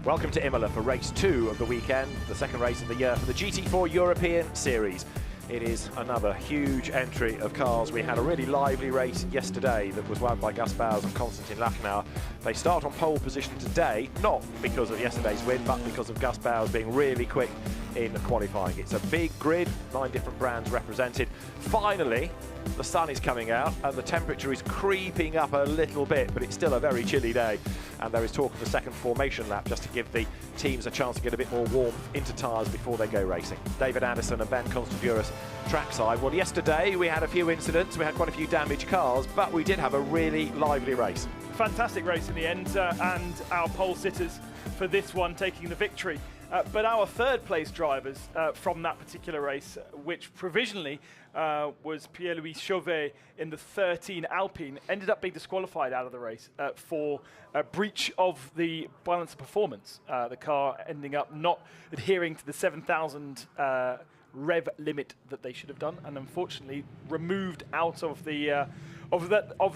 Welcome to Imola for race 2 of the weekend, the second race of the year for the GT4 European Series. It is another huge entry of cars. We had a really lively race yesterday that was won by Gus Bowers and Konstantin Lachnauer. They start on pole position today, not because of yesterday's win, but because of Gus Bowers being really quick in qualifying. It's a big grid, 9 different brands represented. Finally, the sun is coming out and the temperature is creeping up a little bit, but it's still a very chilly day. And there is talk of a second formation lap just to give the teams a chance to get a bit more warmth into tyres before they go racing. David Anderson and Ben Constanduros trackside. Well, yesterday we had a few incidents, we had quite a few damaged cars, but we did have a really lively race. Fantastic race in the end, and our pole sitters for this one taking the victory. But our third place drivers from that particular race, which provisionally was Pierre-Louis Chauvet in the 13 Alpine, ended up being disqualified out of the race for a breach of the balance of performance. The car ending up not adhering to the 7,000 rev limit that they should have done, and unfortunately removed out of the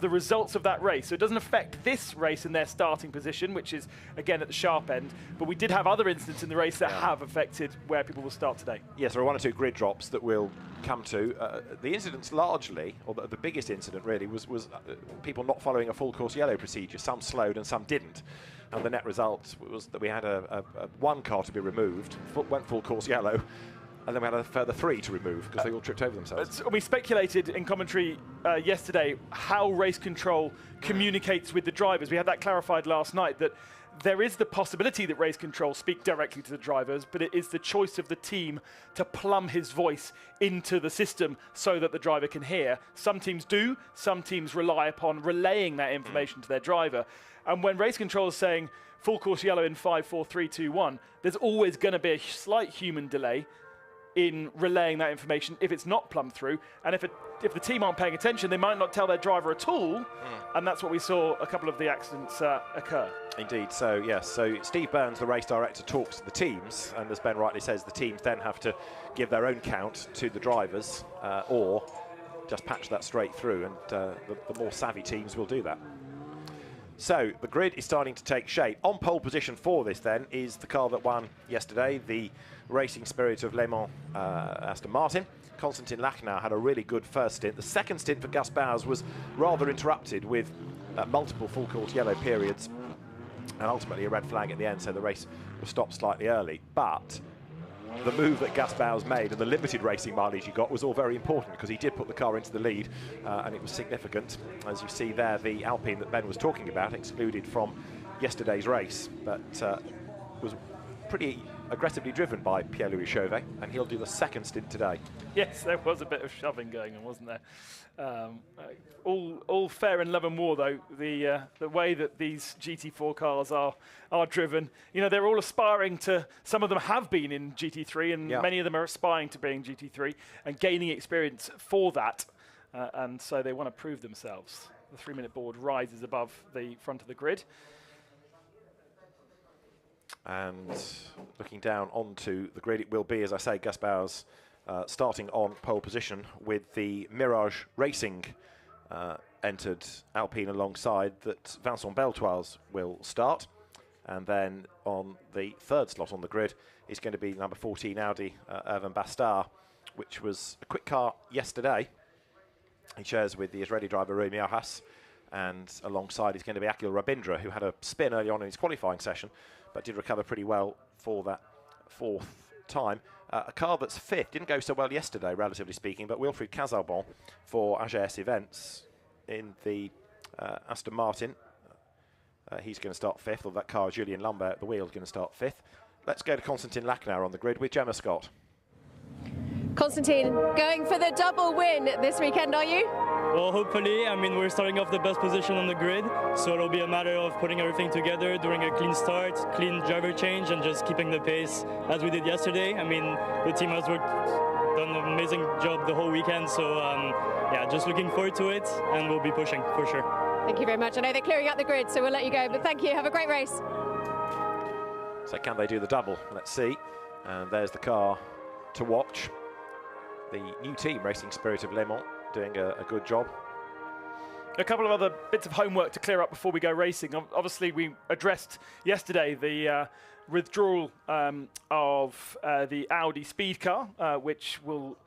results of that race. So it doesn't affect this race in their starting position, which is again at the sharp end, but we did have other incidents in the race that have affected where people will start today. Yes, there are 1 or 2 grid drops that we'll come to. The incidents largely, or the biggest incident really, was people not following a full course yellow procedure. Some slowed and some didn't. And the net result was that we had one car to be removed, went full course yellow, and then we had a further 3 to remove because they all tripped over themselves. We speculated in commentary yesterday how race control communicates with the drivers. We had that clarified last night, that there is the possibility that race control speak directly to the drivers, but it is the choice of the team to plumb his voice into the system so that the driver can hear. Some teams do, some teams rely upon relaying that information to their driver. And when race control is saying full course yellow in 5, 4, 3, 2, 1, there's always going to be a slight human delay in relaying that information if it's not plumbed through, and if the team aren't paying attention, they might not tell their driver at all, and that's what we saw a couple of the accidents occur. Indeed, so yes, so Steve Burns, the race director, talks to the teams, and as Ben rightly says, the teams then have to give their own count to the drivers, or just patch that straight through, and the more savvy teams will do that. So the grid is starting to take shape. On pole position for this then is the car that won yesterday, the Racing Spirit of Le Mans Aston Martin. Konstantin Lachnauer had a really good first stint. The second stint for Gus Bowers was rather interrupted with multiple full course yellow periods and ultimately a red flag at the end, so the race was stopped slightly early. But the move that Gus Bowers made and the limited racing mileage he got was all very important, because he did put the car into the lead, and it was significant. As you see there, the Alpine that Ben was talking about, excluded from yesterday's race, but was pretty aggressively driven by Pierre-Louis Chauvet, and he'll do the second stint today. Yes, there was a bit of shoving going on, wasn't there? All fair in love and war, though. The way that these GT4 cars are driven, you know, they're all aspiring to. Some of them have been in GT3, and many of them are aspiring to being GT3 and gaining experience for that, and so they want to prove themselves. The 3-minute board rises above the front of the grid. And looking down onto the grid, it will be, as I say, Gus Bowers starting on pole position with the Mirage Racing entered Alpine alongside, that Vincent Beltoise will start. And then on the third slot on the grid is going to be number 14 Audi, Erwin Bastard, which was a quick car yesterday. He shares with the Israeli driver Remy Arhas, and alongside is going to be Akhil Rabindra, who had a spin early on in his qualifying session, but did recover pretty well for that 4th time. A car that's 5th, didn't go so well yesterday, relatively speaking, but Wilfried Casalbon for AGS Events in the Aston Martin. He's going to start 5th, or that car, Julien Lambert at the wheel, is going to start 5th. Let's go to Konstantin Lachnauer on the grid with Gemma Scott. Konstantin, going for the double win this weekend, are you? Well, hopefully. I mean, we're starting off the best position on the grid, so it'll be a matter of putting everything together, doing a clean start, clean driver change, and just keeping the pace as we did yesterday. I mean, the team has done an amazing job the whole weekend, so yeah, just looking forward to it, and we'll be pushing for sure. Thank you very much. I know they're clearing out the grid, so we'll let you go, but thank you. Have a great race. So can they do the double? Let's see. And there's the car to watch. The new team, Racing Spirit of Le Mans, doing a good job. A couple of other bits of homework to clear up before we go racing. Obviously, we addressed yesterday the withdrawal of the Audi speed car, which will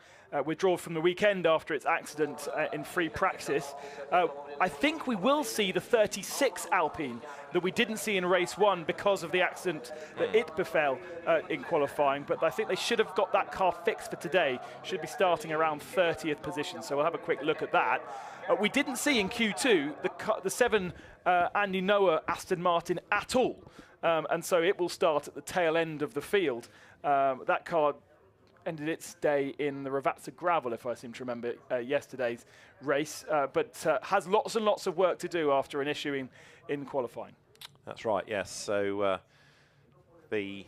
withdraw from the weekend after its accident in free practice. I think we will see the 36 Alpine that we didn't see in race 1 because of the accident that it befell in qualifying, but I think they should have got that car fixed for today. Should be starting around 30th position, so we'll have a quick look at that. We didn't see in Q2 the 7 Andy Noah Aston Martin at all, and so it will start at the tail end of the field. That car ended its day in the Ravazza gravel, if I seem to remember yesterday's race, but has lots and lots of work to do after an issue in qualifying. That's right, yes. So the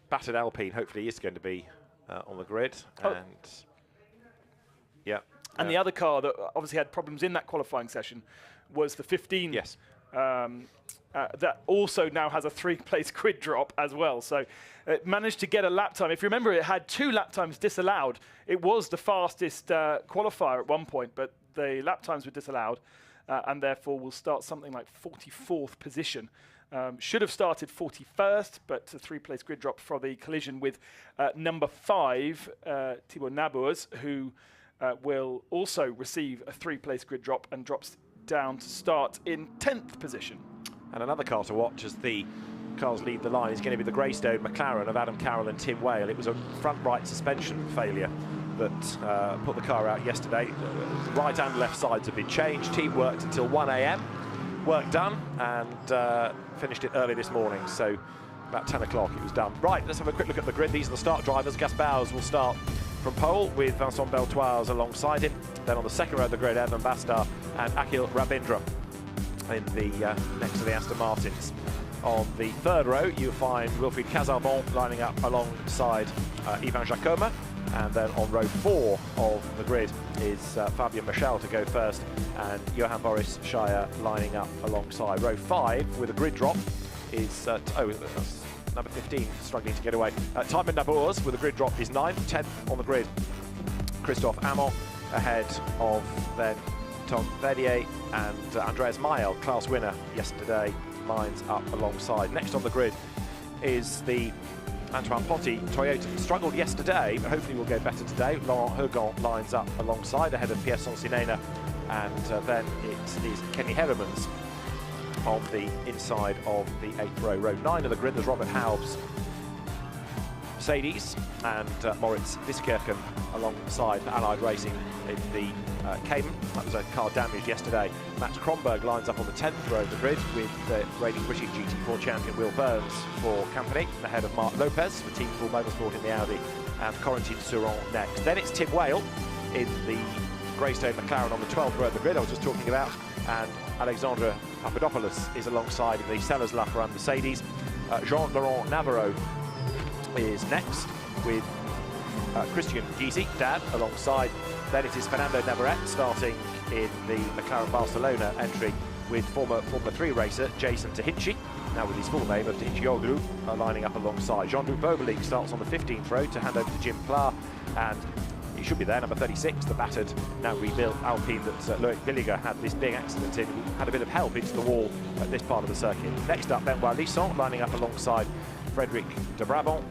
battered Alpine hopefully is going to be on the grid. And yeah. And the other car that obviously had problems in that qualifying session was the 15. Yes. That also now has a 3-place grid drop as well. So it managed to get a lap time. If you remember, it had 2 lap times disallowed. It was the fastest qualifier at one point, but the lap times were disallowed, and therefore will start something like 44th position. Should have started 41st, but a 3-place grid drop for the collision with number 5, Thibaut Nabours, who will also receive a 3-place grid drop and drops down to start in 10th position. And another car to watch as the cars lead the line is going to be the Greystone McLaren of Adam Carroll and Tim Whale. It was a front right suspension failure that put the car out yesterday. Right and left sides have been changed. Team worked until 1 a.m. Work done, and finished it early this morning. So about 10 o'clock it was done. Right, let's have a quick look at the grid. These are the start drivers. Gas Bowers will start from pole with Vincent Beltoise alongside him. Then on the second row of the grid, Edmond Bastard and Akhil Rabindra in the next to the Aston Martins. On the third row, you'll find Wilfried Casarbon lining up alongside Ivan Jacoma. And then on row 4 of the grid is Fabien Michel to go first, and Johan Boris Shire lining up alongside. Row 5 with a grid drop is that's number 15 struggling to get away. Timon Nabours with a grid drop is 9th. 10th on the grid, Christophe Amon, ahead of then Tom Verdier and Andreas Mayel, class winner yesterday, lines up alongside. Next on the grid is the Antoine Potti Toyota. Struggled yesterday, but hopefully will go better today. Laurent Hergon lines up alongside, ahead of Pierre Sansinena, and then it is Kenny Heremans on the inside of the 8th row. Row 9 of the grid, there's Robert Haub's Mercedes and Moritz Wiskirchen alongside Allied Racing in the Cayman. That was a car damaged yesterday. Max Kronberg lines up on the 10th row of the grid with the reigning British GT4 champion Will Burns for company, ahead of Mark Lopez for Team Full Motorsport in the Audi, and Corentin Suron next. Then it's Tim Whale in the Greystone McLaren on the 12th row of the grid I was just talking about, and Alexandre Papadopoulos is alongside in the Sellers La Ferrand Mercedes. Jean-Laurent Navarro is next with Christian Gysi, dad, alongside. Then it is Fernando Navarrete starting in the McLaren Barcelona entry with former Formula 3 racer Jason Tahinci, now with his full name of Tahinci lining up alongside. Jean-Luc Boberling starts on the 15th row to hand over to Jim Pla, and he should be there, number 36, the battered, now rebuilt Alpine that Loic Villiger had this big accident in, had a bit of help into the wall at this part of the circuit. Next up, Benoit Lisson lining up alongside Frédéric de Brabant,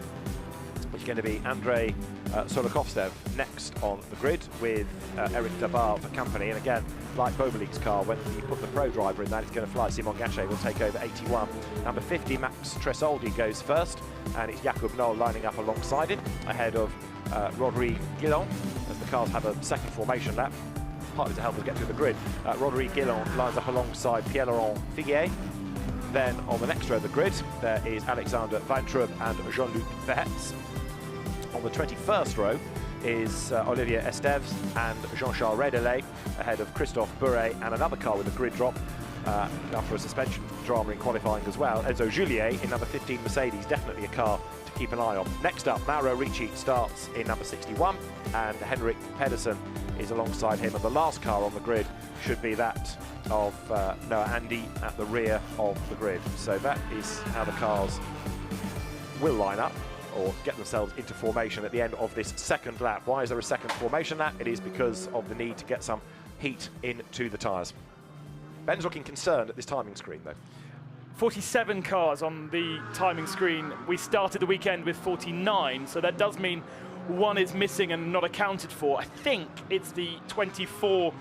which is going to be Andrei Solokovstev next on the grid with Eric Davar for company. And again, like Boberling's car, when you put the pro driver in that, it's going to fly. Simon Gachet will take over 81. Number 50, Max Tresoldi goes first, and it's Jakob Noll lining up alongside him, ahead of Rodrigue Guillon, as the cars have a second formation lap, partly to help us get through the grid. Rodrigue Guillon lines up alongside Pierre-Laurent Figuier. Then on the next row of the grid, there is Alexander Weintraub and Jean-Luc Verhetz. On the 21st row is Olivier Estèves and Jean-Charles Redelet, ahead of Christophe Bourret and another car with a grid drop after a suspension drama in qualifying as well. Enzo Juliet in number 15 Mercedes, definitely a car to keep an eye on. Next up, Mauro Ricci starts in number 61, and Henrik Pedersen is alongside him, and the last car on the grid should be that of Noah Andy at the rear of the grid. So that is how the cars will line up, or get themselves into formation at the end of this second lap. Why is there a second formation lap? It is because of the need to get some heat into the tyres. Ben's looking concerned at this timing screen, though. 47 cars on the timing screen. We started the weekend with 49, so that does mean one is missing and not accounted for. I think it's the 24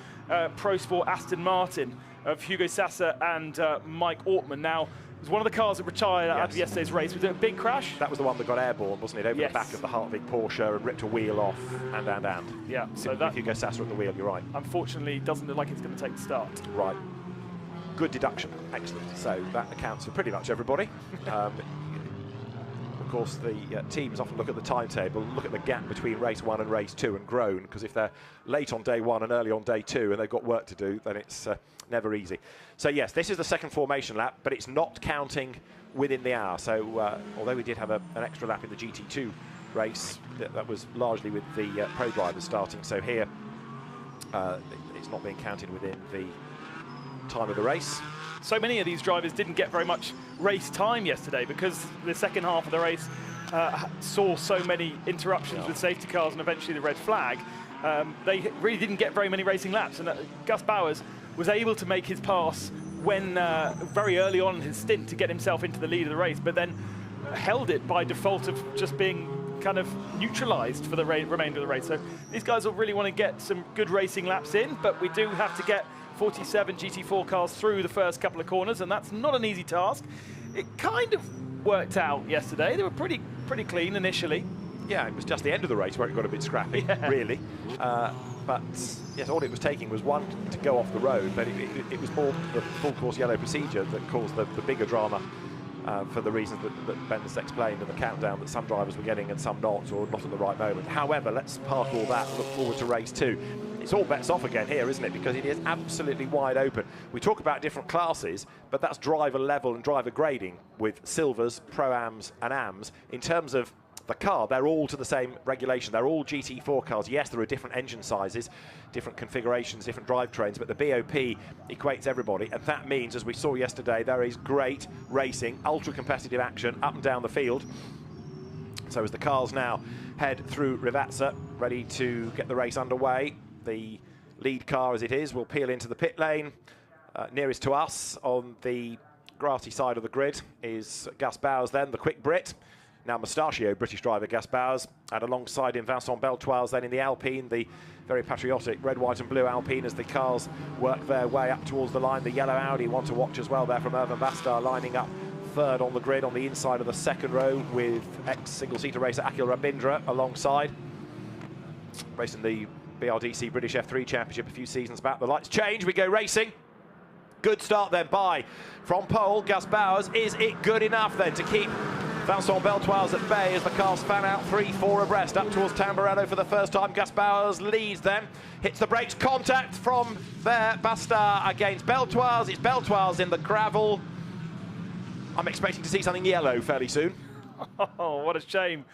Pro Sport Aston Martin of Hugo Sasser and Mike Ortmann. Now, it was one of the cars that retired out of yesterday's race. Was it a big crash? That was the one that got airborne, wasn't it? Over Yes. the back of the Hartwig Porsche and ripped a wheel off, and. Yeah, so With that Hugo Sasser at the wheel, you're right. unfortunately doesn't look like it's going to take the start. Right. Good deduction. Excellent. So that accounts for pretty much everybody. Of course, the teams often look at the timetable, look at the gap between race 1 and race 2 and groan, because if they're late on day 1 and early on day 2 and they've got work to do, then it's never easy. So yes, this is the second formation lap, but it's not counting within the hour. So although we did have an extra lap in the GT2 race, that was largely with the pro drivers starting. So here, it's not being counted within the time of the race. So many of these drivers didn't get very much race time yesterday because the second half of the race saw so many interruptions with safety cars and eventually the red flag. They really didn't get very many racing laps, and Gus Bowers was able to make his pass when very early on in his stint to get himself into the lead of the race, but then held it by default of just being kind of neutralised for the remainder of the race. So these guys will really want to get some good racing laps in, but we do have to get 47 GT4 cars through the first couple of corners, and that's not an easy task. It kind of worked out yesterday. They were pretty clean initially. Yeah, it was just the end of the race where it got a bit scrappy, really. But yes, all it was taking was one to go off the road, but it was more the full course yellow procedure that caused the bigger drama for the reasons that Ben has explained, and the countdown that some drivers were getting and some not, or not at the right moment. However, let's park all that and look forward to race 2. It's all bets off again here, isn't it? Because it is absolutely wide open. We talk about different classes, but that's driver level and driver grading with silvers, pro-ams and ams. In terms of the car, they're all to the same regulation. They're all GT4 cars. Yes, there are different engine sizes, different configurations, different drivetrains, but the BOP equates everybody, and that means, as we saw yesterday, there is great racing, ultra-competitive action up and down the field. So as the cars now head through Rivazza, ready to get the race underway, the lead car, as it is, will peel into the pit lane. Nearest to us on the grassy side of the grid is Gus Bowers, then the quick Brit. Now mustachioed British driver Gus Bowers, and alongside him Vincent Beltoise, then in the Alpine, the very patriotic red, white and blue Alpine, as the cars work their way up towards the line. The yellow Audi, one to watch as well there from Irvin Bastard, lining up third on the grid on the inside of the second row, with ex-single-seater racer Akhil Rabindra alongside. Racing the BRDC British F3 Championship a few seasons back. The lights change, we go racing. Good start then from pole, Gus Bowers. Is it good enough then to keep Vincent Beltoise at bay as the cars fan out 3-4 abreast up towards Tamburello for the first time? Gus Bowers leads then, hits the brakes, contact from there, Bastard against Beltoise. It's Beltoise in the gravel. I'm expecting to see something yellow fairly soon. Oh, what a shame.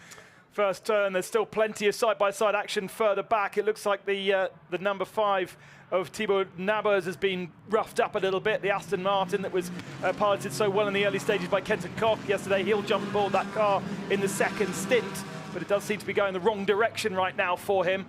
First turn, there's still plenty of side-by-side action further back. It looks like the number 5 of Thibaut Nabers has been roughed up a little bit. The Aston Martin that was piloted so well in the early stages by Kenton Koch yesterday, he'll jump aboard that car in the second stint, but it does seem to be going the wrong direction right now for him.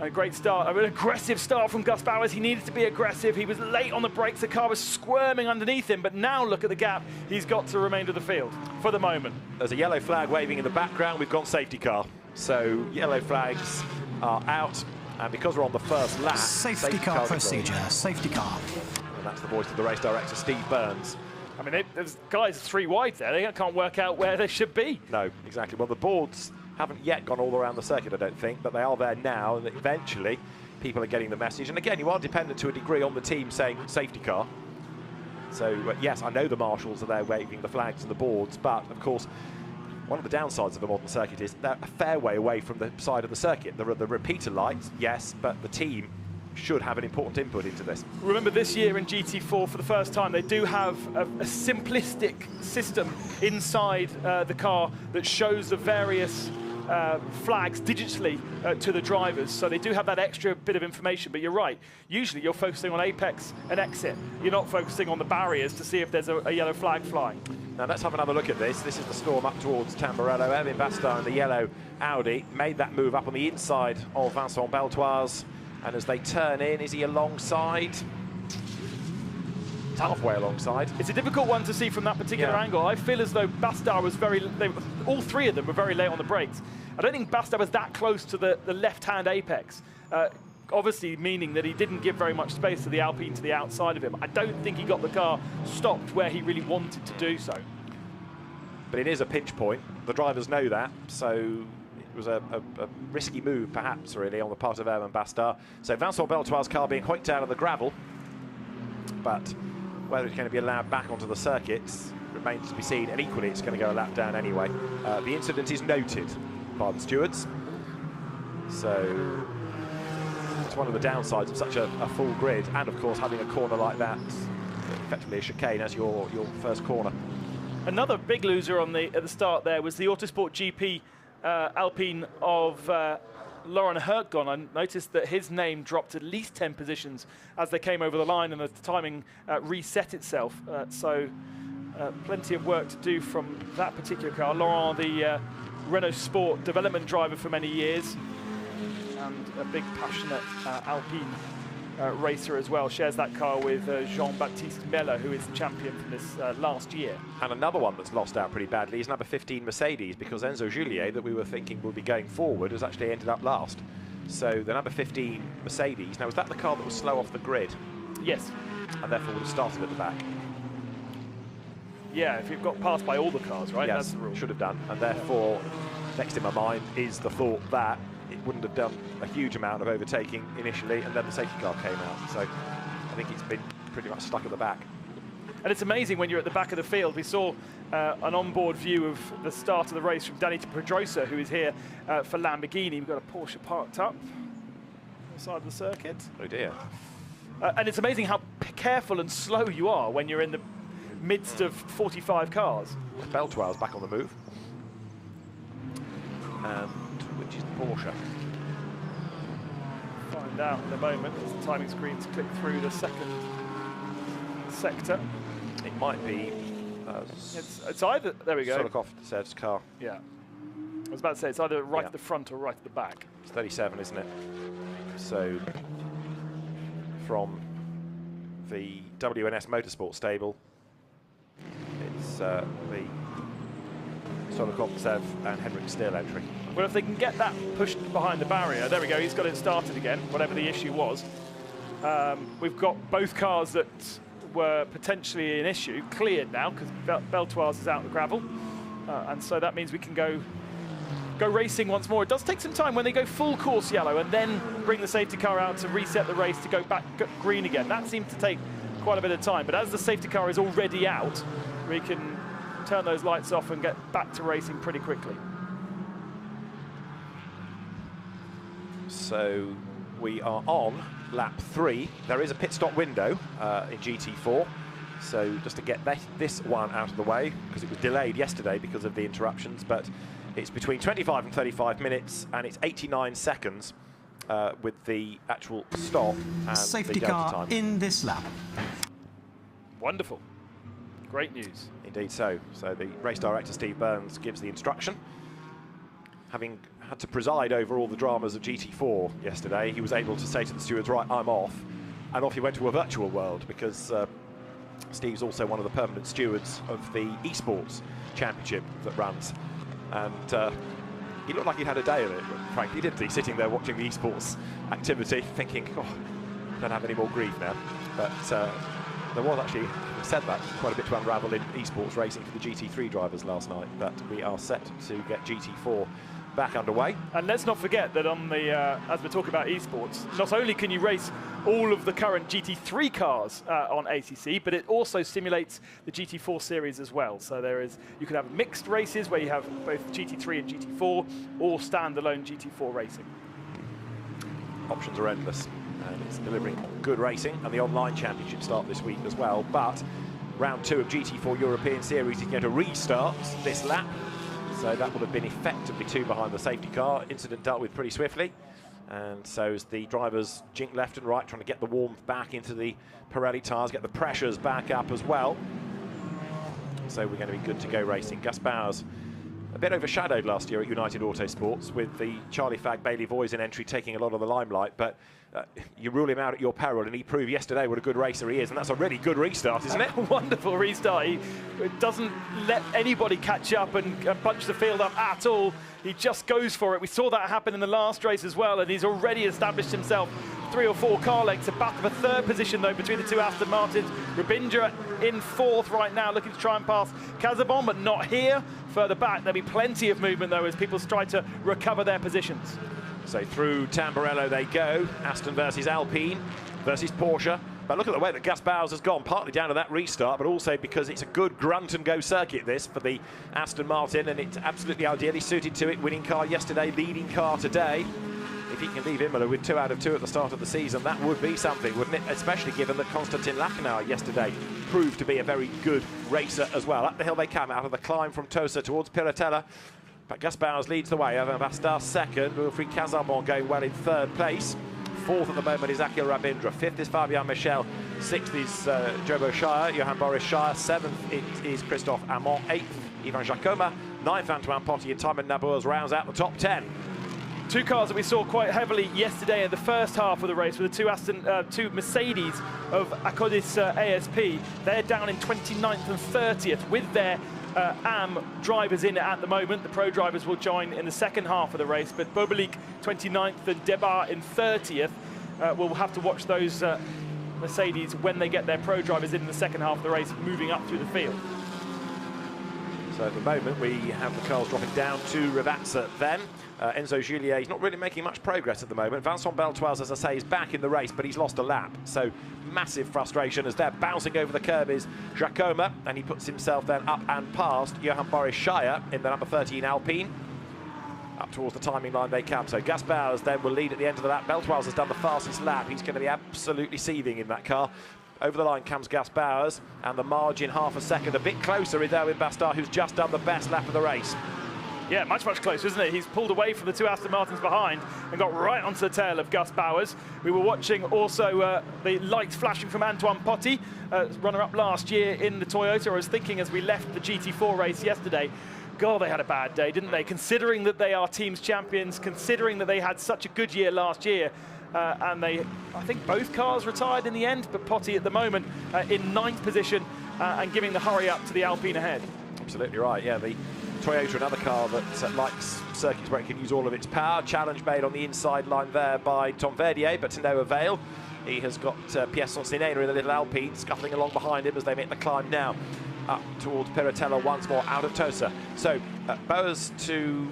A great start, an aggressive start from Gus Bowers. He needed to be aggressive. He was late on the brakes. The car was squirming underneath him, but now look at the gap he's got to the remainder of the field for the moment. There's a yellow flag waving in the background. We've gone safety car. So yellow flags are out, and because we're on the first lap, safety car procedure, safety car. And that's the voice of the race director, Steve Burns. I mean, there's guys 3 wide there. They can't work out where they should be. No, exactly. Well, the boards haven't yet gone all around the circuit, I don't think, but they are there now, and eventually people are getting the message. And again, you are dependent to a degree on the team saying safety car. So yes, I know the marshals are there waving the flags and the boards, but of course one of the downsides of a modern circuit is they're a fair way away from the side of the circuit. There are the repeater lights, yes, but the team should have an important input into this. Remember, this year in GT4, for the first time, they do have a simplistic system inside the car that shows the various flags digitally to the drivers, so they do have that extra bit of information. But you're right, usually you're focusing on apex and exit. You're not focusing on the barriers to see if there's a yellow flag flying. Now let's have another look at this. This is the storm up towards Tamburello. Irvin Bastard and the yellow Audi made that move up on the inside of Vincent Beltoise, and as they turn in, is he alongside? halfway alongside. It's a difficult one to see from that particular angle. I feel as though Bastard was all three of them were very late on the brakes. I don't think Bastard was that close to the left-hand apex. Obviously meaning that he didn't give very much space to the Alpine to the outside of him. I don't think he got the car stopped where he really wanted to do so. But it is a pinch point. The drivers know that, so it was a risky move, perhaps, really, on the part of Herman Bastard. So Vincent Beltoire's car being hoiked out of the gravel, but whether it's going to be allowed back onto the circuits remains to be seen, and equally it's going to go a lap down anyway. The incident is noted by the stewards, so it's one of the downsides of such a full grid, and of course having a corner like that, effectively a chicane as your first corner. Another big loser at the start there was the Autosport GP Alpine of Laurent Hertgon. I noticed that his name dropped at least 10 positions as they came over the line and the timing reset itself. So plenty of work to do from that particular car. Laurent, the Renault Sport development driver for many years, and a big passionate Alpine racer as well, shares that car with Jean-Baptiste Meller, who is the champion from this last year. And another one that's lost out pretty badly is number 15 Mercedes, because Enzo Juliet, that we were thinking would be going forward, has actually ended up last. So the number 15 Mercedes, now was that the car that was slow off the grid? Yes. And therefore would have started at the back? Yeah, if you've got passed by all the cars, right? Yes, that's the rule. Should have done. And therefore, next in my mind is the thought that it wouldn't have done a huge amount of overtaking initially, and then the safety car came out. So I think it's been pretty much stuck at the back. And it's amazing when you're at the back of the field. We saw an onboard view of the start of the race from Danny Pedrosa, who is here for Lamborghini. We've got a Porsche parked up on the side of the circuit. Oh dear. And it's amazing how careful and slow you are when you're in the midst of 45 cars. Beltoire's back on the move. And which is the Porsche? Find out in a moment as the timing screens click through the second sector. It might be. It's either, there we go. Solikov says car. Yeah. I was about to say it's either right at the front or right at the back. It's 37, isn't it? So from the WNS Motorsports stable, it's the Solikov, Sev and Henrik Steele entry. Well, if they can get that pushed behind the barrier, there we go, he's got it started again, whatever the issue was. We've got both cars that were potentially an issue cleared now, because Beltoire's is out of the gravel. And so that means we can go racing once more. It does take some time when they go full course yellow and then bring the safety car out to reset the race to go back green again. That seems to take quite a bit of time. But as the safety car is already out, we can turn those lights off and get back to racing pretty quickly. So we are on lap 3. There is a pit stop window in GT4. So just to get this one out of the way, because it was delayed yesterday because of the interruptions, but it's between 25 and 35 minutes, and it's 89 seconds with the actual stop and safety the delta car time. in this lap. Wonderful. Great news. Indeed so. So the race director, Steve Burns, gives the instruction. Having had to preside over all the dramas of GT4 yesterday, he was able to say to the stewards, right, I'm off. And off he went to a virtual world, because Steve's also one of the permanent stewards of the esports championship that runs. And he looked like he'd had a day of it, frankly, didn't he? Sitting there watching the esports activity, thinking, oh, I don't have any more grief now. But there was actually, said that, quite a bit to unravel in esports racing for the GT3 drivers last night. But we are set to get GT4 back underway. And let's not forget that on the, as we're talking about esports, not only can you race all of the current GT3 cars on ACC, but it also simulates the GT4 series as well. So there is, you can have mixed races where you have both GT3 and GT4, or standalone GT4 racing. Options are endless, and it's delivering good racing, and the online championship start this week as well. But round 2 of GT4 European Series is going to restart this lap. So that would have been effectively 2 behind the safety car. Incident dealt with pretty swiftly. And so as the drivers jink left and right, trying to get the warmth back into the Pirelli tyres, get the pressures back up as well. So we're going to be good to go racing. Gus Bowers bit overshadowed last year at United Autosports with the Charlie Fag Bailey Voisin entry taking a lot of the limelight, but you rule him out at your peril, and he proved yesterday what a good racer he is, and that's a really good restart, isn't it? A wonderful restart. He doesn't let anybody catch up and bunch the field up at all. He just goes for it. We saw that happen in the last race as well, and he's already established himself 3 or 4 car lengths. A battle of a 3rd position, though, between the 2 Aston Martins. Rabindra in 4th right now, looking to try and pass Casabon, but not here. Further back, there'll be plenty of movement, though, as people try to recover their positions. So through Tamburello they go. Aston versus Alpine versus Porsche. But look at the way that Gus Bowers has gone, partly down to that restart, but also because it's a good grunt and go circuit, this, for the Aston Martin, and it's absolutely ideally suited to it. Winning car yesterday, leading car today. If he can leave Imola with 2 out of 2 at the start of the season, that would be something, wouldn't it? Especially given that Konstantin Lachenauer yesterday proved to be a very good racer as well. Up the hill they come, out of the climb from Tosa towards Piratella. But Gus Bowers leads the way. Evan Bastard 2nd. Wilfried Casabon going well in 3rd place. 4th at the moment is Akil Rabindra. 5th is Fabian Michel. 6th is Jobo Shire, Johan Boris Shire. 7th it is Christophe Amon. 8th, Ivan Jacoma. 9th, Antoine Potti, and Timon Nabours rounds out the top 10. 2 cars that we saw quite heavily yesterday in the first half of the race were the 2 Mercedes of Acodis ASP. They're down in 29th and 30th with their AM drivers in at the moment. The pro drivers will join in the second half of the race, but Bobelik 29th and Debar in 30th. We'll have to watch those Mercedes when they get their pro drivers in the second half of the race, moving up through the field. So at the moment we have the cars dropping down to Rivazza then. Enzo Juliet is not really making much progress at the moment. Vincent Beltoise, as I say, is back in the race, but he's lost a lap. So massive frustration as they're bouncing over the curb is Jacoma, and he puts himself then up and past Johan Boris Shire in the number 13 Alpine. Up towards the timing line they come. So Gus Bowers then will lead at the end of the lap. Beltoise has done the fastest lap. He's going to be absolutely seething in that car. Over the line comes Gus Bowers, and the margin half a second. A bit closer is Erwin Bastard, who's just done the best lap of the race. Yeah, much closer, isn't it? He's pulled away from the 2 Aston Martins behind and got right onto the tail of Gus Bowers. We were watching also the lights flashing from Antoine Potti, runner-up last year in the Toyota. I was thinking as we left the GT4 race yesterday, God, they had a bad day, didn't they? Considering that they are teams champions, considering that they had such a good year last year. And I think both cars retired in the end, but Potti at the moment in 9th position and giving the hurry up to the Alpine ahead. Absolutely right, yeah. The Toyota, another car that likes circuits where it can use all of its power. Challenge made on the inside line there by Tom Verdier, but to no avail. He has got Pierre Sonsinena in the little Alpine scuffling along behind him as they make the climb now up towards Piratella once more out of Tosa. So Bowers to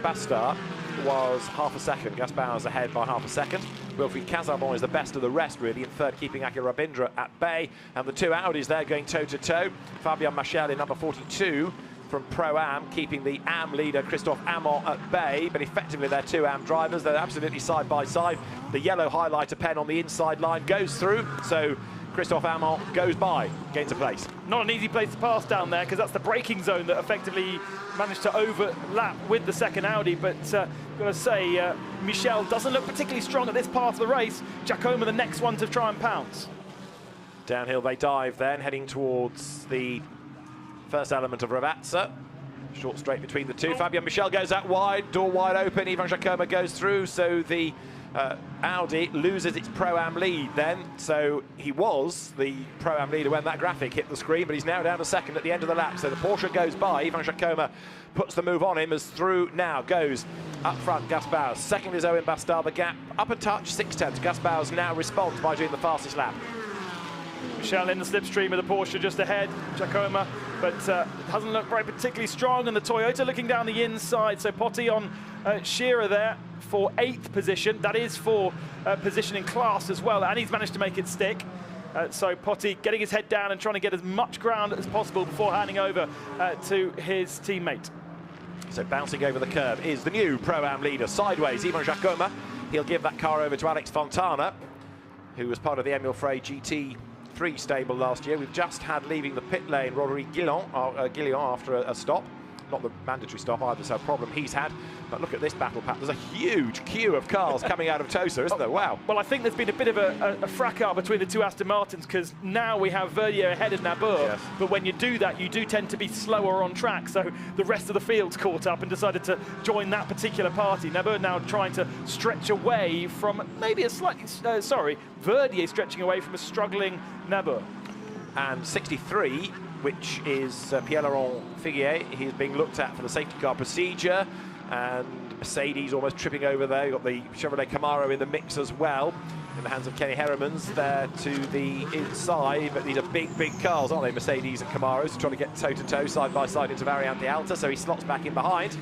Bastard was half a second. Gus Bowers ahead by half a second. Wilfried Casabon is the best of the rest, really, in 3rd, keeping Akil Rabindra at bay. And the 2 Audis there going toe-to-toe. Fabian Michel in number 42 from Pro-Am, keeping the AM leader, Christophe Amon, at bay. But effectively, they're 2 AM drivers. They're absolutely side-by-side. The yellow highlighter pen on the inside line goes through. So Christophe Amon goes by, gains a place. Not an easy place to pass down there, because that's the braking zone that effectively managed to overlap with the second Audi. But got to say, Michel doesn't look particularly strong at this part of the race. Jacoma the next one to try and pounce. Downhill they dive then, heading towards the first element of Rivazza. Short straight between the 2. Fabian Michel goes out wide, door wide open. Ivan Jacoma goes through, so the Audi loses its Pro-Am lead then. So he was the Pro-Am leader when that graphic hit the screen, but he's now down to 2nd at the end of the lap. So the Porsche goes by. Ivan Jacoma puts the move on him as through now goes up front Gus Bowers. 2nd is Erwin Bastard. The gap up a touch, 6/10. Gus Bowers now responds by doing the fastest lap. Michel in the slipstream of the Porsche just ahead, Jacoma, but hasn't looked very particularly strong. And the Toyota looking down the inside. So Potti on Shearer there for 8th position. That is for position in class as well, and he's managed to make it stick. So Potti getting his head down and trying to get as much ground as possible before handing over to his teammate. So bouncing over the curb is the new Pro-Am leader. Sideways, Ivan Jacoma. He'll give that car over to Alex Fontana, who was part of the Emile Frey GT3 stable last year. We've just had leaving the pit lane Roderick Guillon after a stop. not the mandatory stop either, so a problem he's had. But look at this battle pack. There's a huge queue of cars coming out of Tosa, isn't there? Wow. Well, I think there's been a bit of a fracas between the two Aston Martins, because now we have Verdier ahead of Nabour. Yes. But when you do that, you do tend to be slower on track. So the rest of the field's caught up and decided to join that particular party. Nabour now trying to stretch away from maybe a slightly, Verdier stretching away from a struggling Nabour. And 63, which is Pierre-Laurent Figuier, he's being looked at for the safety car procedure. And Mercedes almost tripping over there. You've got the Chevrolet Camaro in the mix as well, in the hands of Kenny Heremans there to the inside. But these are big, big cars, aren't they? Mercedes and Camaros trying to get toe-to-toe, side-by-side into Variante Alta, so he slots back in behind.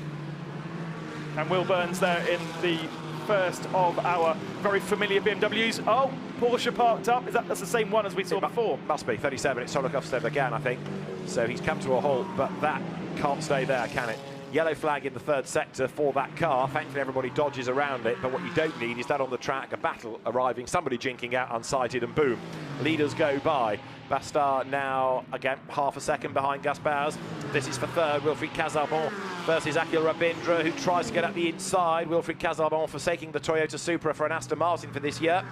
And Will Burns there in the first of our very familiar BMWs. Oh, Porsche parked up. That's the same one as we saw before? Must be, 37. It's Solokovstev again, I think. So he's come to a halt, but that can't stay there, can it? Yellow flag in the third sector for that car. Thankfully, everybody dodges around it, but what you don't need is that on the track, a battle arriving, somebody jinking out unsighted, and boom, leaders go by. Bastard now, again, half a second behind Gus Bowers. This is for third, Wilfried Casarbon versus Akhil Rabindra, who tries to get up the inside. Wilfried Casarbon forsaking the Toyota Supra for an Aston Martin for this year.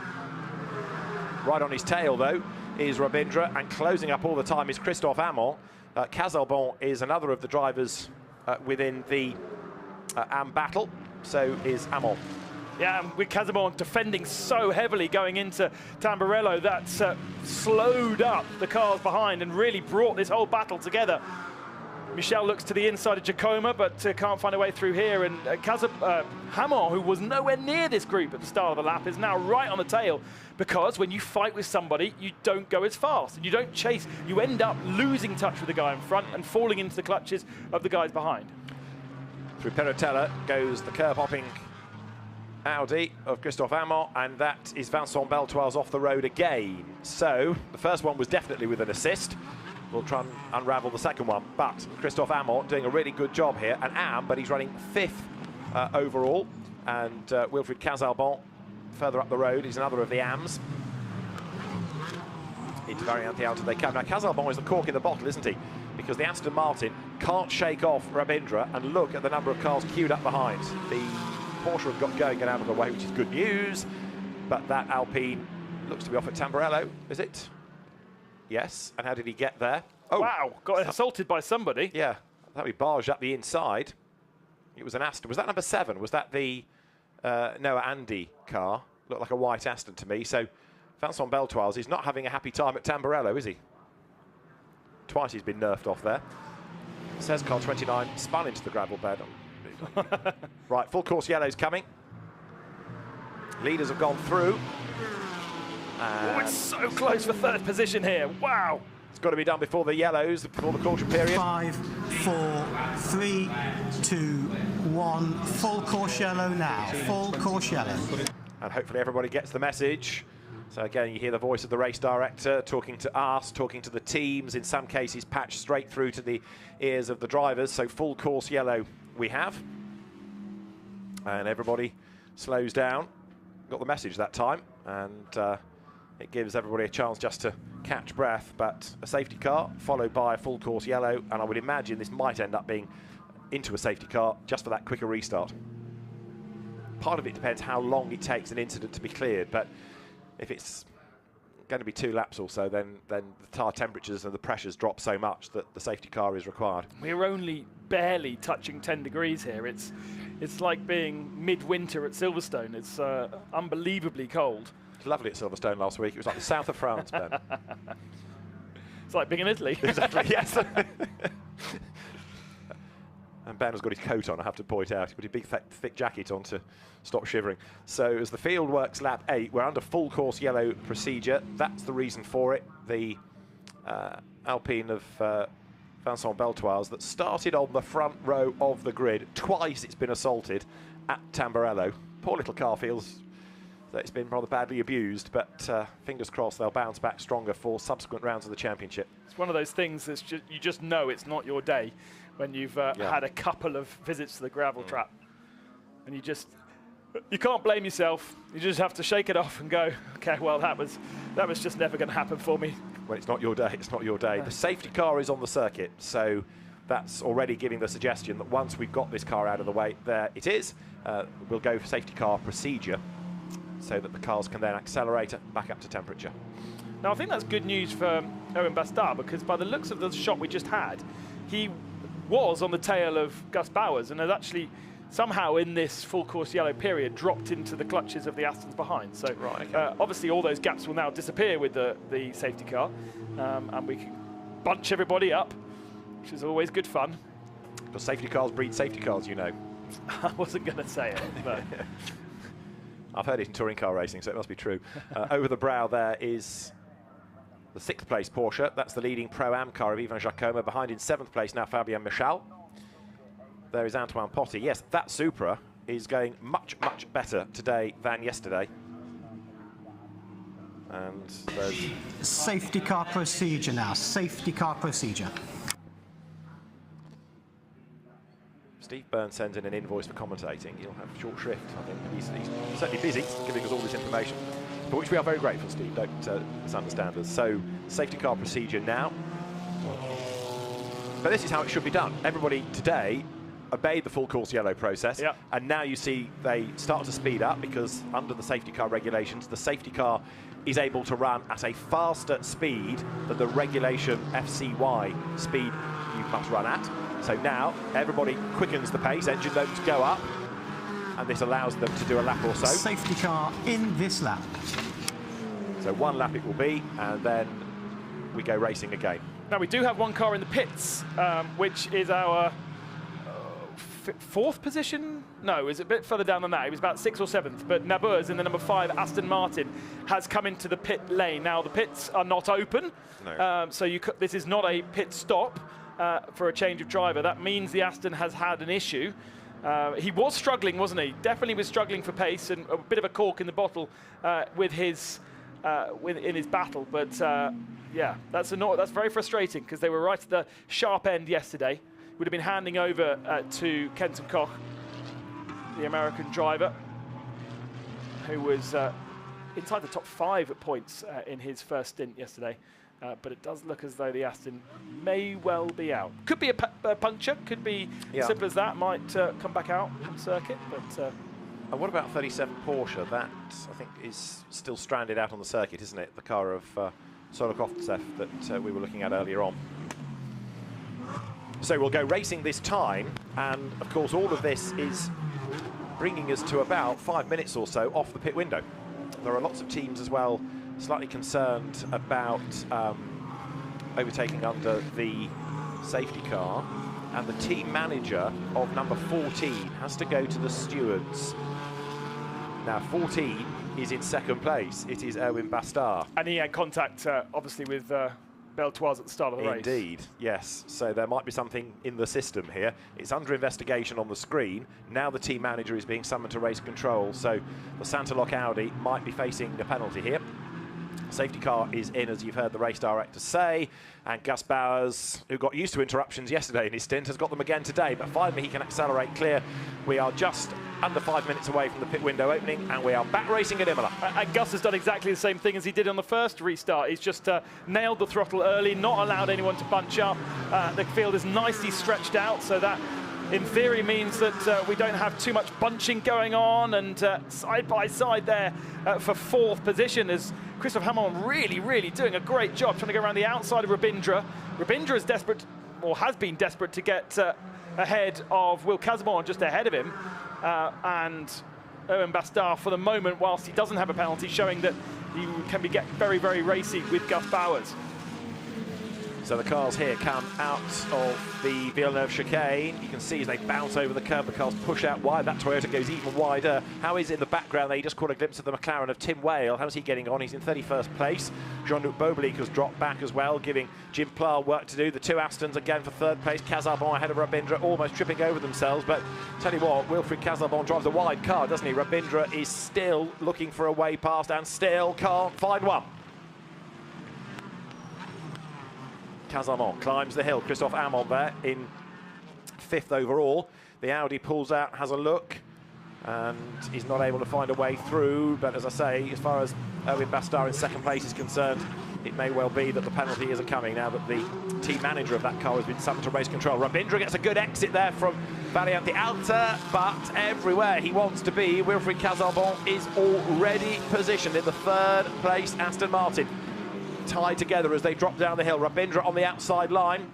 Right on his tail, though, is Rabindra, and closing up all the time is Christophe Amon. Casarbon is another of the drivers within the AM battle, so is Amon. Yeah, with Casabon defending so heavily going into Tamburello, that's slowed up the cars behind and really brought this whole battle together. Michel looks to the inside of Giacomo, but can't find a way through here. And Hamon, who was nowhere near this group at the start of the lap, is now right on the tail, because when you fight with somebody, you don't go as fast and you don't chase. You end up losing touch with the guy in front and falling into the clutches of the guys behind. Through Perrotella goes the curb-hopping Audi of Christophe Amon, and that is Vincent Beltoise off the road again. So the first one was definitely with an assist. We'll try and unravel the second one, but Christophe Amon doing a really good job here, and but he's running 5th overall, and Wilfried Casarbon further up the road. He's another of the AMs. Into Variante Alta they come. Now Casarbon is the cork in the bottle, isn't he? Because the Aston Martin can't shake off Rabindra, and look at the number of cars queued up behind. The Porsche have got going and out of the way, which is good news, but that Alpine looks to be off at Tamburello, is it? Yes, and how did he get there? Oh, wow, got assaulted by somebody. Yeah, that we barged up the inside. It was an Aston. Was that number 7? Was that the Noah Andy car? Looked like a white Aston to me. So Vincent Beltoise, he's not having a happy time at Tamburello, is he? Twice he's been nerfed off there. Says car 29 spun into the gravel bed. Right, full course yellow's coming. Leaders have gone through. Oh, it's so close for third position here. Wow. It's got to be done before the yellows, before the caution period. 5, 4, 3, 2, 1. Full course yellow now. Full course yellow. And hopefully everybody gets the message. So again, you hear the voice of the race director talking to us, talking to the teams, in some cases patched straight through to the ears of the drivers. So full course yellow we have. And everybody slows down. Got the message that time. And it gives everybody a chance just to catch breath, but a safety car followed by a full course yellow, and I would imagine this might end up being into a safety car just for that quicker restart. Part of it depends how long it takes an incident to be cleared, but if it's going to be 2 laps or so, then the tyre temperatures and the pressures drop so much that the safety car is required. We're only barely touching 10 degrees here. It's like being midwinter at Silverstone. It's unbelievably cold. Lovely at Silverstone last week. It was like the south of France, Ben. It's like being in Italy. Exactly, yes. And Ben has got his coat on, I have to point out. He's got a big, thick jacket on to stop shivering. So as the field works lap 8, we're under full course yellow procedure. That's the reason for it. The Alpine of Vincent Beltoise that started on the front row of the grid. Twice it's been assaulted at Tamburello. Poor little car feels that it's been rather badly abused, but fingers crossed they'll bounce back stronger for subsequent rounds of the championship. It's one of those things that's you just know it's not your day when you've had a couple of visits to the gravel trap, and you can't blame yourself. You just have to shake it off and go, okay, well that was just never going to happen for me. When it's not your day, it's not your day. The safety car is on the circuit, so that's already giving the suggestion that once we've got this car out of the way, there it is, we'll go for safety car procedure so that the cars can then accelerate back up to temperature. Now, I think that's good news for Owen Bastard, because by the looks of the shot we just had, he was on the tail of Gus Bowers and has actually somehow in this full course yellow period dropped into the clutches of the Astons behind. So right, okay. Obviously all those gaps will now disappear with the safety car, and we can bunch everybody up, which is always good fun. Because safety cars breed safety cars, you know. I wasn't going to say it, but... I've heard it in touring car racing, so it must be true. Over the brow there is the 6th place Porsche. That's the leading Pro-Am car of Ivan Jacoma. Behind in 7th place now Fabien Michal. There is Antoine Potty. Yes, that Supra is going much, much better today than yesterday. And there's... Safety car procedure now. Safety car procedure. Steve Byrne sends in an invoice for commentating. He'll have short shrift, I think. He's certainly busy giving us all this information, for which we are very grateful, Steve. Don't misunderstand us. So, safety car procedure now. But this is how it should be done. Everybody today obeyed the full course yellow process, yep. And now you see they start to speed up because under the safety car regulations, the safety car is able to run at a faster speed than the regulation FCY speed you must run at. So now everybody quickens the pace, engine notes go up, and this allows them to do a lap or so. Safety car in this lap. So 1 lap it will be, and then we go racing again. Now we do have one car in the pits, which is our 4th position? No, it's a bit further down than that. It was about 6th or 7th, but Nabuz in the number 5 Aston Martin has come into the pit lane. Now the pits are not open, no. So this is not a pit stop for a change of driver. That means the Aston has had an issue. He was struggling, wasn't he? Definitely was struggling for pace and a bit of a cork in the bottle with his in his battle. But yeah, that's very frustrating because they were right at the sharp end yesterday. Would have been handing over to Kenton Koch, the American driver, who was inside the top 5 at points in his first stint yesterday. But it does look as though the Aston may well be out. Could be a puncture, could be as simple as that, might come back out from circuit. But and what about 37 Porsche? That, I think, is still stranded out on the circuit, isn't it? The car of Solokovtsev that we were looking at earlier on. So we'll go racing this time, and of course all of this is bringing us to about 5 minutes or so off the pit window. There are lots of teams as well slightly concerned about overtaking under the safety car, and the team manager of number 14 has to go to the stewards. Now 14 is in 2nd place. It is Owen Bastard. And he had contact obviously with Beltoise at the start of the race. Indeed, yes. So there might be something in the system here. It's under investigation on the screen. Now the team manager is being summoned to race control, so the Santalok Audi might be facing a penalty here. Safety car is in, as you've heard the race director say, and Gus Bowers, who got used to interruptions yesterday in his stint, has got them again today, but finally he can accelerate clear. We are just under 5 minutes away from the pit window opening, and we are back racing at Imola. And Gus has done exactly the same thing as he did on the first restart. He's just nailed the throttle early, not allowed anyone to bunch up. The field is nicely stretched out, so that in theory means that we don't have too much bunching going on, and side by side there for 4th position is Christophe Hamon, really doing a great job trying to go around the outside of Rabindra. Rabindra is desperate, or has been desperate, to get ahead of Will Casabon, just ahead of him, and Owen Bastard for the moment, whilst he doesn't have a penalty, showing that he can get very racy with Gus Bowers. So the cars here come out of the Villeneuve chicane. You can see as they bounce over the curb, the cars push out wide. That Toyota goes even wider. How is it in the background there? You just caught a glimpse of the McLaren of Tim Whale. How's he getting on? He's in 31st place. Jean-Luc Boblique has dropped back as well, giving Jim Pla work to do. The 2 Astons again for 3rd place. Casabon ahead of Rabindra, almost tripping over themselves. But tell you what, Wilfried Casabon drives a wide car, doesn't he? Rabindra is still looking for a way past and still can't find one. Casabon climbs the hill. Christophe Hamon there in 5th overall. The Audi pulls out, has a look, and he's not able to find a way through. But as I say, as far as Owen Bastard in 2nd place is concerned, it may well be that the penalty isn't coming now that the team manager of that car has been summoned to race control. Rabindra gets a good exit there from Valiante Alta, but everywhere he wants to be, Wilfried Casarbon is already positioned in the 3rd place Aston Martin. Tied together as they drop down the hill. Rabindra on the outside line,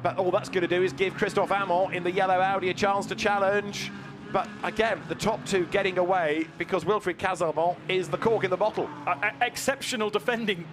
but all that's going to do is give Christophe Amon in the yellow Audi a chance to challenge. But again, the top 2 getting away because Wilfried Casarbon is the cork in the bottle. Exceptional defending,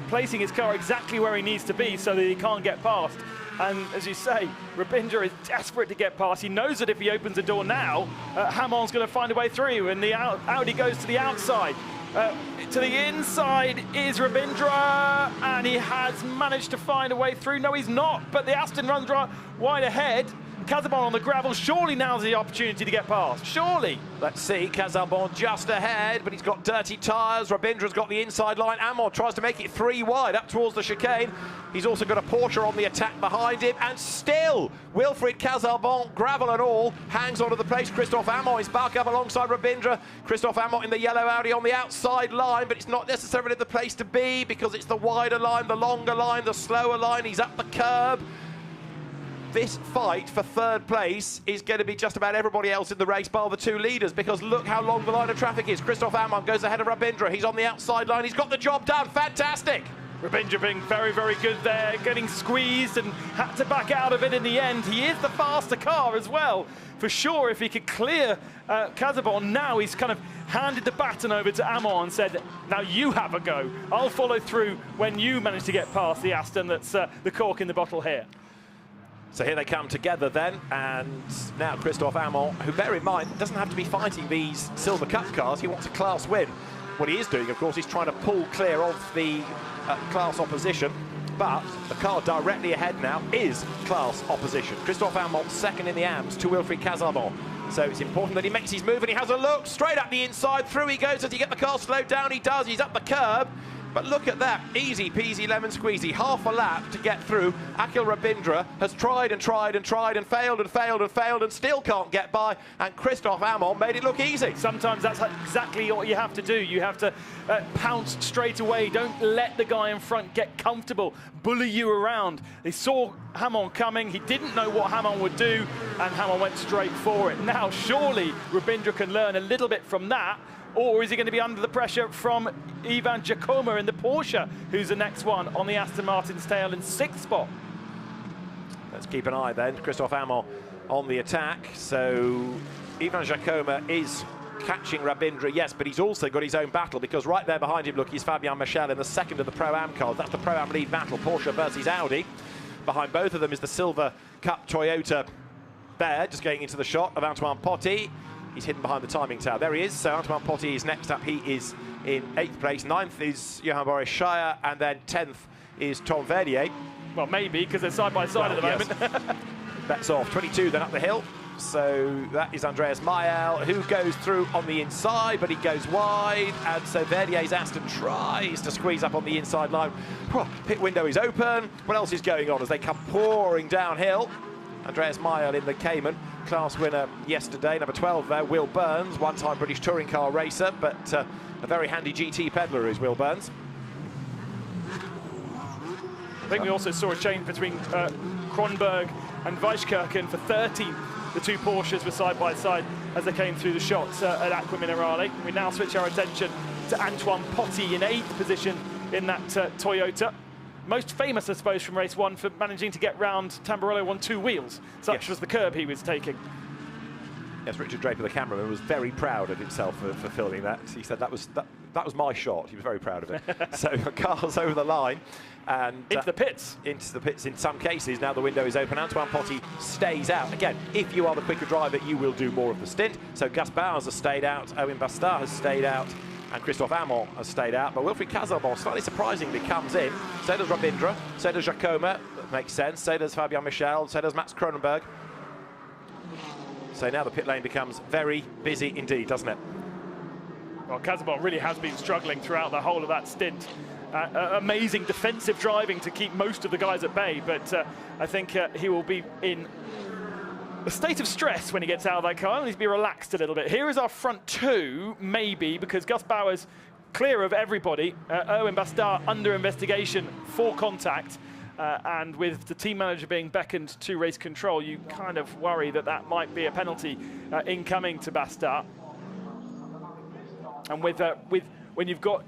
placing his car exactly where he needs to be so that he can't get past. And as you say, Rabindra is desperate to get past. He knows that if he opens the door now, Hamon's going to find a way through, and the Audi goes to the outside. To the inside is Rabindra, and he has managed to find a way through. No, he's not, but the Aston runs right wide ahead. Casarbon on the gravel, surely now's the opportunity to get past, surely. Let's see, Casarbon just ahead, but he's got dirty tyres. Rabindra's got the inside line. Amon tries to make it 3 wide up towards the chicane. He's also got a Porsche on the attack behind him, and still, Wilfried Casarbon, gravel and all, hangs onto the place. Christophe Amon is back up alongside Rabindra. Christophe Amon in the yellow Audi on the outside line, but it's not necessarily the place to be because it's the wider line, the longer line, the slower line. He's up the curb. This fight for 3rd place is going to be just about everybody else in the race bar the 2 leaders, because look how long the line of traffic is. Christophe Amon goes ahead of Rabindra. He's on the outside line. He's got the job done. Fantastic. Rabindra being very, very good there, getting squeezed and had to back out of it in the end. He is the faster car as well. For sure, if he could clear Casarbon, now he's kind of handed the baton over to Amon and said, now you have a go. I'll follow through when you manage to get past the Aston that's the cork in the bottle here. So here they come together then, and now Christophe Amon, who, bear in mind, doesn't have to be fighting these Silver Cup cars. He wants a class win. What he is doing, of course, is trying to pull clear of the class opposition, but the car directly ahead now is class opposition. Christophe Amon 2nd in the AMS to Wilfried Casarbon. So it's important that he makes his move, and he has a look straight up the inside. Through he goes. Does he get the car slowed down? He does. He's up the curb. But look at that, easy peasy lemon squeezy, half a lap to get through. Akhil Rabindra has tried and tried and tried and failed and failed and failed and still can't get by, and Christophe Amon made it look easy. Sometimes that's exactly what you have to do. You have to pounce straight away. Don't let the guy in front get comfortable, bully you around. They saw Hamon coming. He didn't know what Hamon would do, and Hamon went straight for it. Now, surely Rabindra can learn a little bit from that. Or is he going to be under the pressure from Ivan Giacomo in the Porsche, who's the next one on the Aston Martin's tail in 6th spot? Let's keep an eye then. Christophe Amon on the attack. So Ivan Giacomo is catching Rabindra, yes, but he's also got his own battle, because right there behind him, look, he's Fabien Michel in the 2nd of the Pro-Am cars. That's the Pro-Am lead battle, Porsche versus Audi. Behind both of them is the Silver Cup Toyota there, just going into the shot of Antoine Potti. He's hidden behind the timing tower. There he is. So Antoine Potti is next up. He is in 8th place. 9th is Johan Boris Scheier, and then 10th is Tom Verdier. Well, maybe, because they're side by side at the moment. Bets off. 22 then up the hill. So that is Andreas Mayel, who goes through on the inside, but he goes wide. And so Verdier's Aston tries to squeeze up on the inside line. Pit window is open. What else is going on as they come pouring downhill? Andreas Mayel in the Cayman, class winner yesterday. Number 12 there, Will Burns, one-time British touring car racer, but a very handy GT peddler is Will Burns. I think we also saw a change between Kronberg and Weisskirchen for 13. The 2 Porsches were side by side as they came through the shots at Aqua Minerale. We now switch our attention to Antoine Potti in 8th position in that Toyota. Most famous, I suppose, from race 1 for managing to get round Tamburello on 2 wheels. Such was the curb he was taking. Yes, Richard Draper, the cameraman, was very proud of himself for filming that. He said that was my shot. He was very proud of it. So cars over the line. And into the pits. Into the pits in some cases. Now the window is open. Antoine Potti stays out. Again, if you are the quicker driver, you will do more of the stint. So Gus Bowers has stayed out. Owen Bastard has stayed out. And Christophe Amon has stayed out. But Wilfried Casarbon, slightly surprisingly, comes in. So does Rabindra. So does Giacomo. That makes sense. So does Fabien Michel. So does Max Kronenberg. So now the pit lane becomes very busy indeed, doesn't it? Well, Casarbon really has been struggling throughout the whole of that stint. Amazing defensive driving to keep most of the guys at bay, but I think he will be in a state of stress when he gets out of that car. He needs to be relaxed a little bit. Here is our front 2, maybe, because Gus Bowers clear of everybody. Owen Bastard under investigation for contact. And with the team manager being beckoned to race control, you kind of worry that that might be a penalty incoming to Bastard. And with when you've got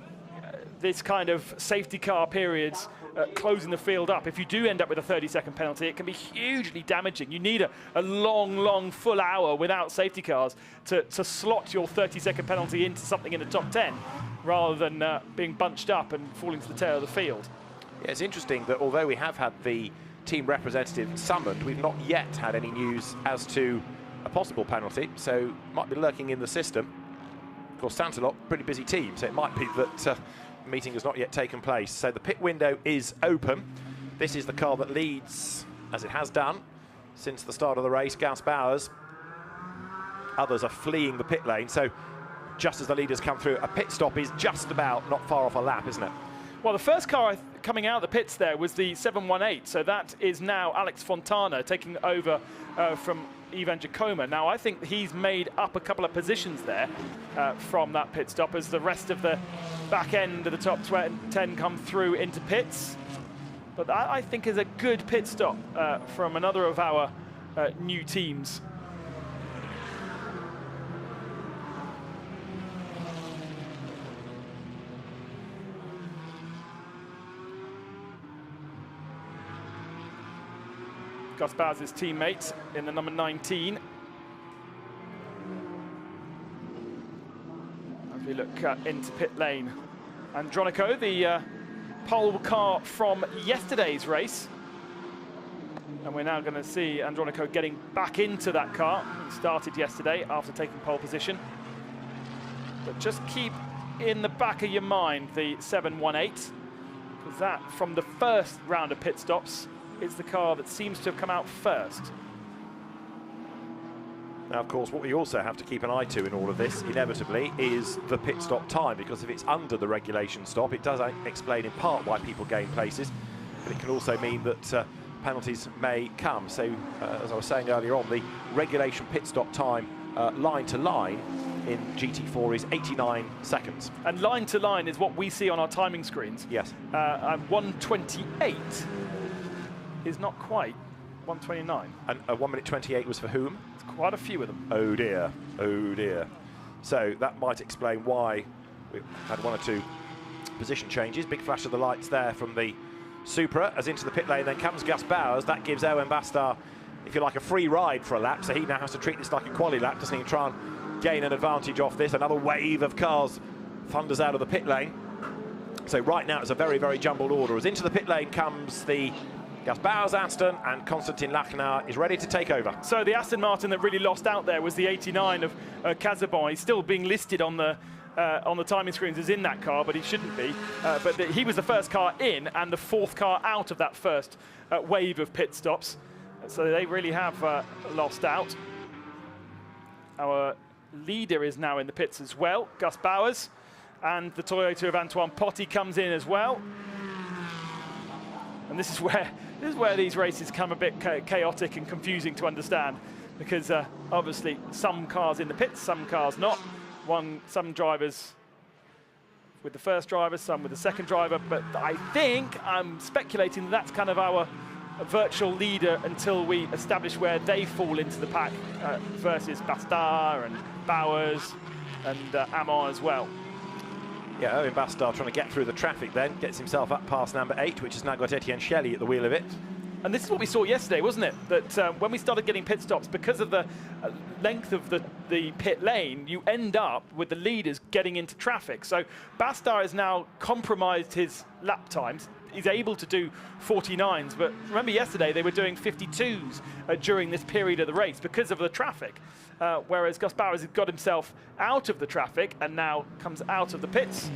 this kind of safety car periods closing the field up, if you do end up with a 30-second penalty, it can be hugely damaging. You need a long full hour without safety cars to slot your 30-second penalty into something in the top 10, rather than being bunched up and falling to the tail of the field. Yeah, it's interesting that although we have had the team representative summoned, we've not yet had any news as to a possible penalty, so might be lurking in the system. Of course, Santalot, pretty busy team, so it might be that meeting has not yet taken place. So the pit window is open. This is the car that leads, as it has done since the start of the race, Gus Bowers. Others are fleeing the pit lane, so just as the leaders come through, a pit stop is just about not far off a lap, isn't it? Well, the first car coming out of the pits there was the 718, so that is now Alex Fontana taking over from Ivan Giacomo. Now, I think he's made up a couple of positions there from that pit stop as the rest of the back end of the top 10 come through into pits. But that, I think, is a good pit stop from another of our new teams. Gus Bowers' teammate in the number 19. As we look into pit lane, Andronico, the pole car from yesterday's race. And we're now going to see Andronico getting back into that car. He started yesterday after taking pole position. But just keep in the back of your mind the 718, because that, from the first round of pit stops, is the car that seems to have come out first. Now, of course, what we also have to keep an eye to in all of this, inevitably, is the pit stop time, because if it's under the regulation stop, it does explain in part why people gain places, but it can also mean that penalties may come. So, as I was saying earlier on, the regulation pit stop time line to line in GT4 is 89 seconds. And line to line is what we see on our timing screens. Yes. And 128 is not quite 129. And 1 minute 28 was for whom? It's quite a few of them. Oh dear, oh dear. So that might explain why we've had one or two position changes. Big flash of the lights there from the Supra as into the pit lane. Then comes Gus Bowers. That gives Owen Bastard, if you like, a free ride for a lap. So he now has to treat this like a quali lap, doesn't he? Try and gain an advantage off this. Another wave of cars thunders out of the pit lane. So right now it's a very jumbled order. As into the pit lane comes the Gus Bowers Aston, and Konstantin Lachenauer is ready to take over. So the Aston Martin that really lost out there was the 89 of Casabon. He's still being listed on the timing screens as in that car, but he shouldn't be. But he was the first car in and the fourth car out of that first wave of pit stops. So they really have lost out. Our leader is now in the pits as well, Gus Bowers, and the Toyota of Antoine Potti comes in as well. And this is where these races come a bit chaotic and confusing to understand, because obviously some cars in the pits, some cars not. Some drivers with the first driver, some with the second driver. But I think I'm speculating that's kind of our virtual leader until we establish where they fall into the pack versus Bastard and Bowers and Amon as well. Yeah, Owen Bastard trying to get through the traffic then, gets himself up past number 8, which has now got Etienne Shelley at the wheel of it. And this is what we saw yesterday, wasn't it? That when we started getting pit stops, because of the length of the pit lane, you end up with the leaders getting into traffic. So Bastard has now compromised his lap times. He's able to do 49s, but remember yesterday they were doing 52s during this period of the race because of the traffic. Whereas Gus Bowers has got himself out of the traffic and now comes out of the pits.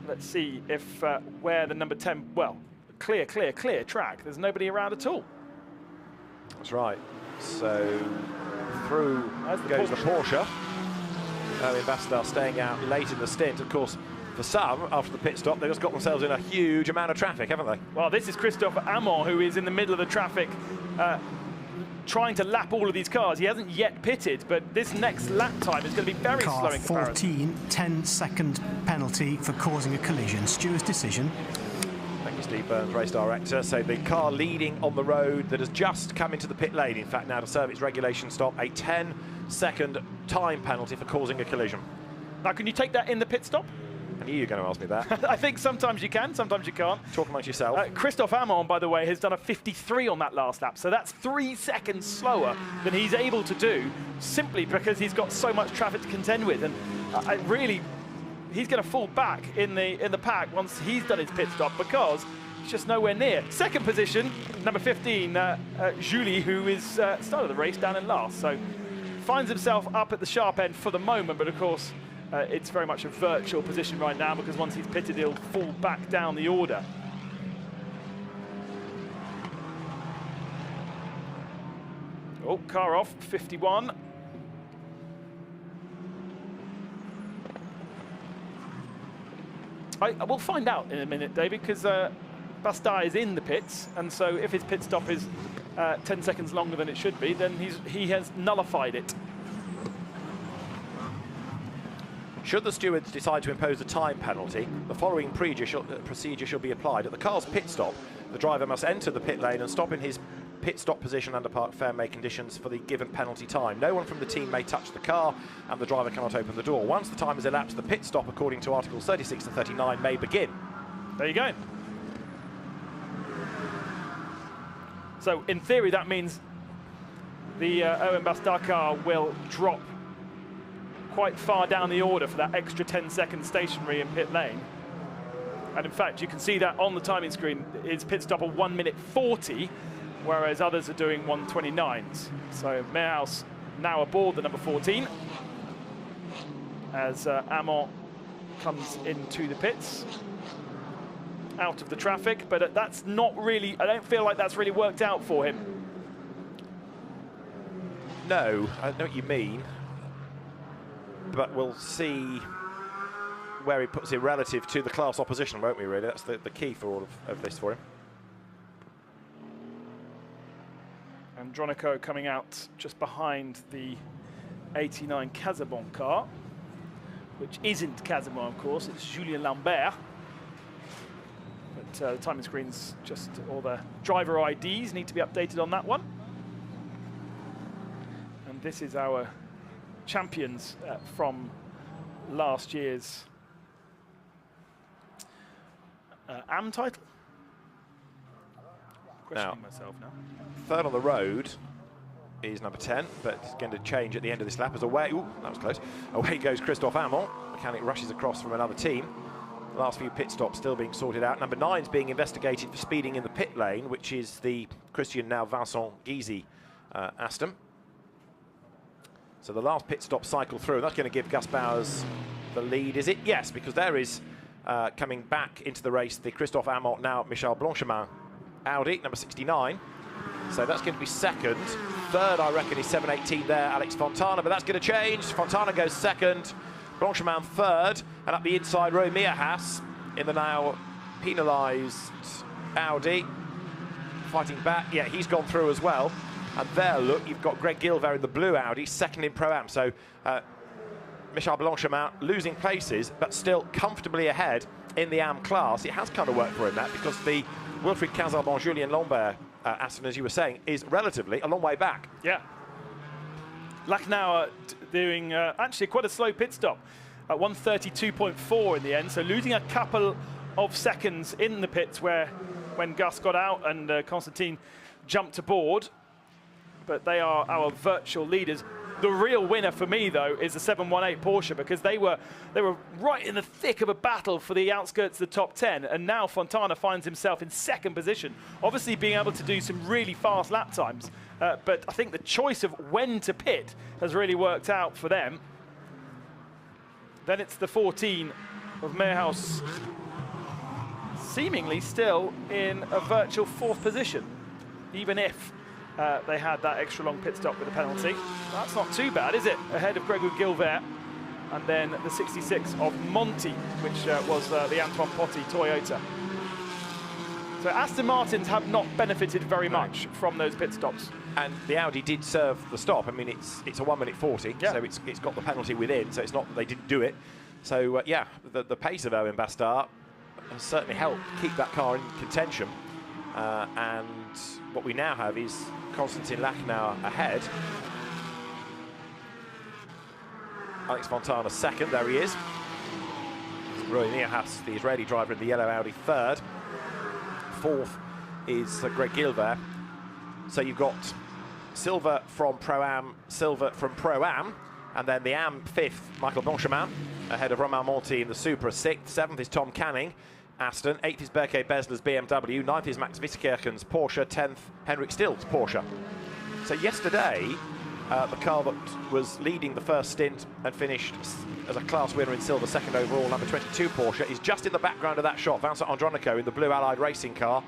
Let's see if where the number 10, well, clear track. There's nobody around at all. That's right. So through goes the Porsche. Owen Bastard staying out late in the stint. Of course, for some, after the pit stop, they've just got themselves in a huge amount of traffic, haven't they? Well, this is Christophe Amon, who is in the middle of the traffic trying to lap all of these cars. He hasn't yet pitted, but this next lap time is going to be very slow in comparison. 14, 10-second penalty for causing a collision. Steward's decision. Thank you, Steve Burns, race director. So the car leading on the road that has just come into the pit lane, in fact, now to serve its regulation stop, a 10-second time penalty for causing a collision. Now, can you take that in the pit stop? I knew you were going to ask me that. I think sometimes you can, sometimes you can't. Talk amongst yourself. Christophe Amon, by the way, has done a 53 on that last lap, so that's 3 seconds slower than he's able to do, simply because he's got so much traffic to contend with. And really, he's going to fall back in the pack once he's done his pit stop, because he's just nowhere near. Second position, number 15, Julie, who is started the race down in last, so finds himself up at the sharp end for the moment, but of course, it's very much a virtual position right now, because once he's pitted, he'll fall back down the order. Oh, car off, 51. We'll find out in a minute, David, because Bastard is in the pits, and so if his pit stop is 10 seconds longer than it should be, then he has nullified it. Should the stewards decide to impose a time penalty, the following procedure shall be applied. At the car's pit stop, the driver must enter the pit lane and stop in his pit stop position under park fairway conditions for the given penalty time. No one from the team may touch the car, and the driver cannot open the door. Once the time has elapsed, the pit stop, according to Articles 36 and 39, may begin. There you go. So, in theory, that means the Owen Bastard car will drop quite far down the order for that extra 10 seconds stationary in pit lane. And in fact, you can see that on the timing screen. His pit stop at 1 minute 40, whereas others are doing 1:29s. So Meerhouse now aboard the number 14 as Amon comes into the pits, out of the traffic, but that's not really, I don't feel like that's really worked out for him. No, I know what you mean, but we'll see where he puts it relative to the class opposition, won't we, really? That's the key for all of this for him. Andronico coming out just behind the 89 Casabon car, which isn't Casabon, of course, it's Julien Lambert. But the timing screens, just all the driver IDs need to be updated on that one. And this is our champions from last year's AM title. Questioning myself now. Third on the road is number 10, but it's going to change at the end of this lap as away. Ooh, that was close. Away goes Christophe Amon. Mechanic rushes across from another team. The last few pit stops still being sorted out. Number 9 is being investigated for speeding in the pit lane, which is the Christian, now Vincent Gysi Aston. So the last pit stop cycle through, that's going to give Gus Bowers the lead, is it? Yes, because there is coming back into the race the Christophe Amon, now Michel Blanchemin Audi, number 69. So that's going to be second. Third, I reckon, is 718 there, Alex Fontana, but that's going to change. Fontana goes second, Blanchemin third, and up the inside, Roy Meerhouse in the now penalised Audi. Fighting back, yeah, he's gone through as well. And there, look, you've got Greg Gilver in the blue Audi, second in Pro-Am. So Michel Blanchemin losing places, but still comfortably ahead in the AM class. It has kind of worked for him, that, because the Wilfried Casabon, Julien Lambert Aston, as you were saying, is relatively a long way back. Yeah. Lachnauer doing actually quite a slow pit stop at 1:32.4 in the end, so losing a couple of seconds in the pits when Gus got out and Constantine jumped aboard. But they are our virtual leaders. The real winner for me, though, is the 718 Porsche, because they were right in the thick of a battle for the outskirts of the top 10, and now Fontana finds himself in second position, obviously being able to do some really fast lap times. But I think the choice of when to pit has really worked out for them. Then it's the 14 of Meerhouse, seemingly still in a virtual fourth position, even if they had that extra long pit stop with a penalty. That's not too bad, is it? Ahead of Grégoire Gilbert, and then the 66 of Monty, which was the Antoine Potti Toyota. So Aston Martins have not benefited very much from those pit stops. And the Audi did serve the stop. I mean, it's a 1 minute 40, yeah. so it's got the penalty within, so it's not that they didn't do it. So, yeah, the pace of Owen Bastard has certainly helped keep that car in contention. And what we now have is Konstantin Lachnauer ahead. Alex Fontana second, there he is. Roy Niehaus, the Israeli driver in the yellow Audi, third. Fourth is Greg Gilbert. So you've got silver from Pro-Am, silver from Pro-Am, and then the Am fifth, Michael Blanchemin, ahead of Romain Monti in the Supra. Sixth, seventh is Tom Canning, Aston. Eighth is Berke Besler's BMW. Ninth is Max Witterkirchen's Porsche. 10th, Henrik Still's Porsche. So yesterday, the car that was leading the first stint and finished as a class winner in silver, second overall, number 22 Porsche, is just in the background of that shot. Vincent Andronico in the blue Allied racing car.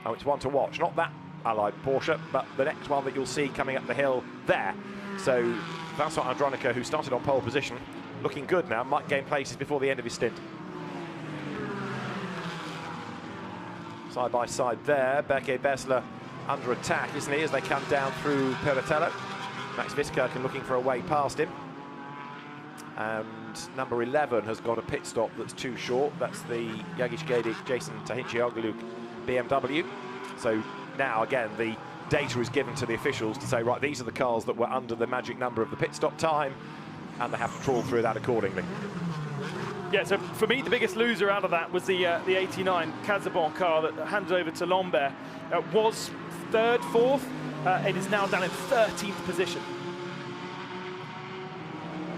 Oh, it's one to watch. Not that Allied Porsche, but the next one that you'll see coming up the hill there. So Vincent Andronico, who started on pole position, looking good now, might gain places before the end of his stint. Side by side there, Berke Besler under attack, isn't he, as they come down through Perrottello. Max Witterkirchen looking for a way past him. And number 11 has got a pit stop that's too short. That's the Jagic Gedic, Jason Tahincioğlu BMW. So now, again, the data is given to the officials to say, right, these are the cars that were under the magic number of the pit stop time, and they have to trawl through that accordingly. Yeah, so for me, the biggest loser out of that was the 89 Casabon car that handed over to Lambert. Was third, fourth. It is now down in 13th position.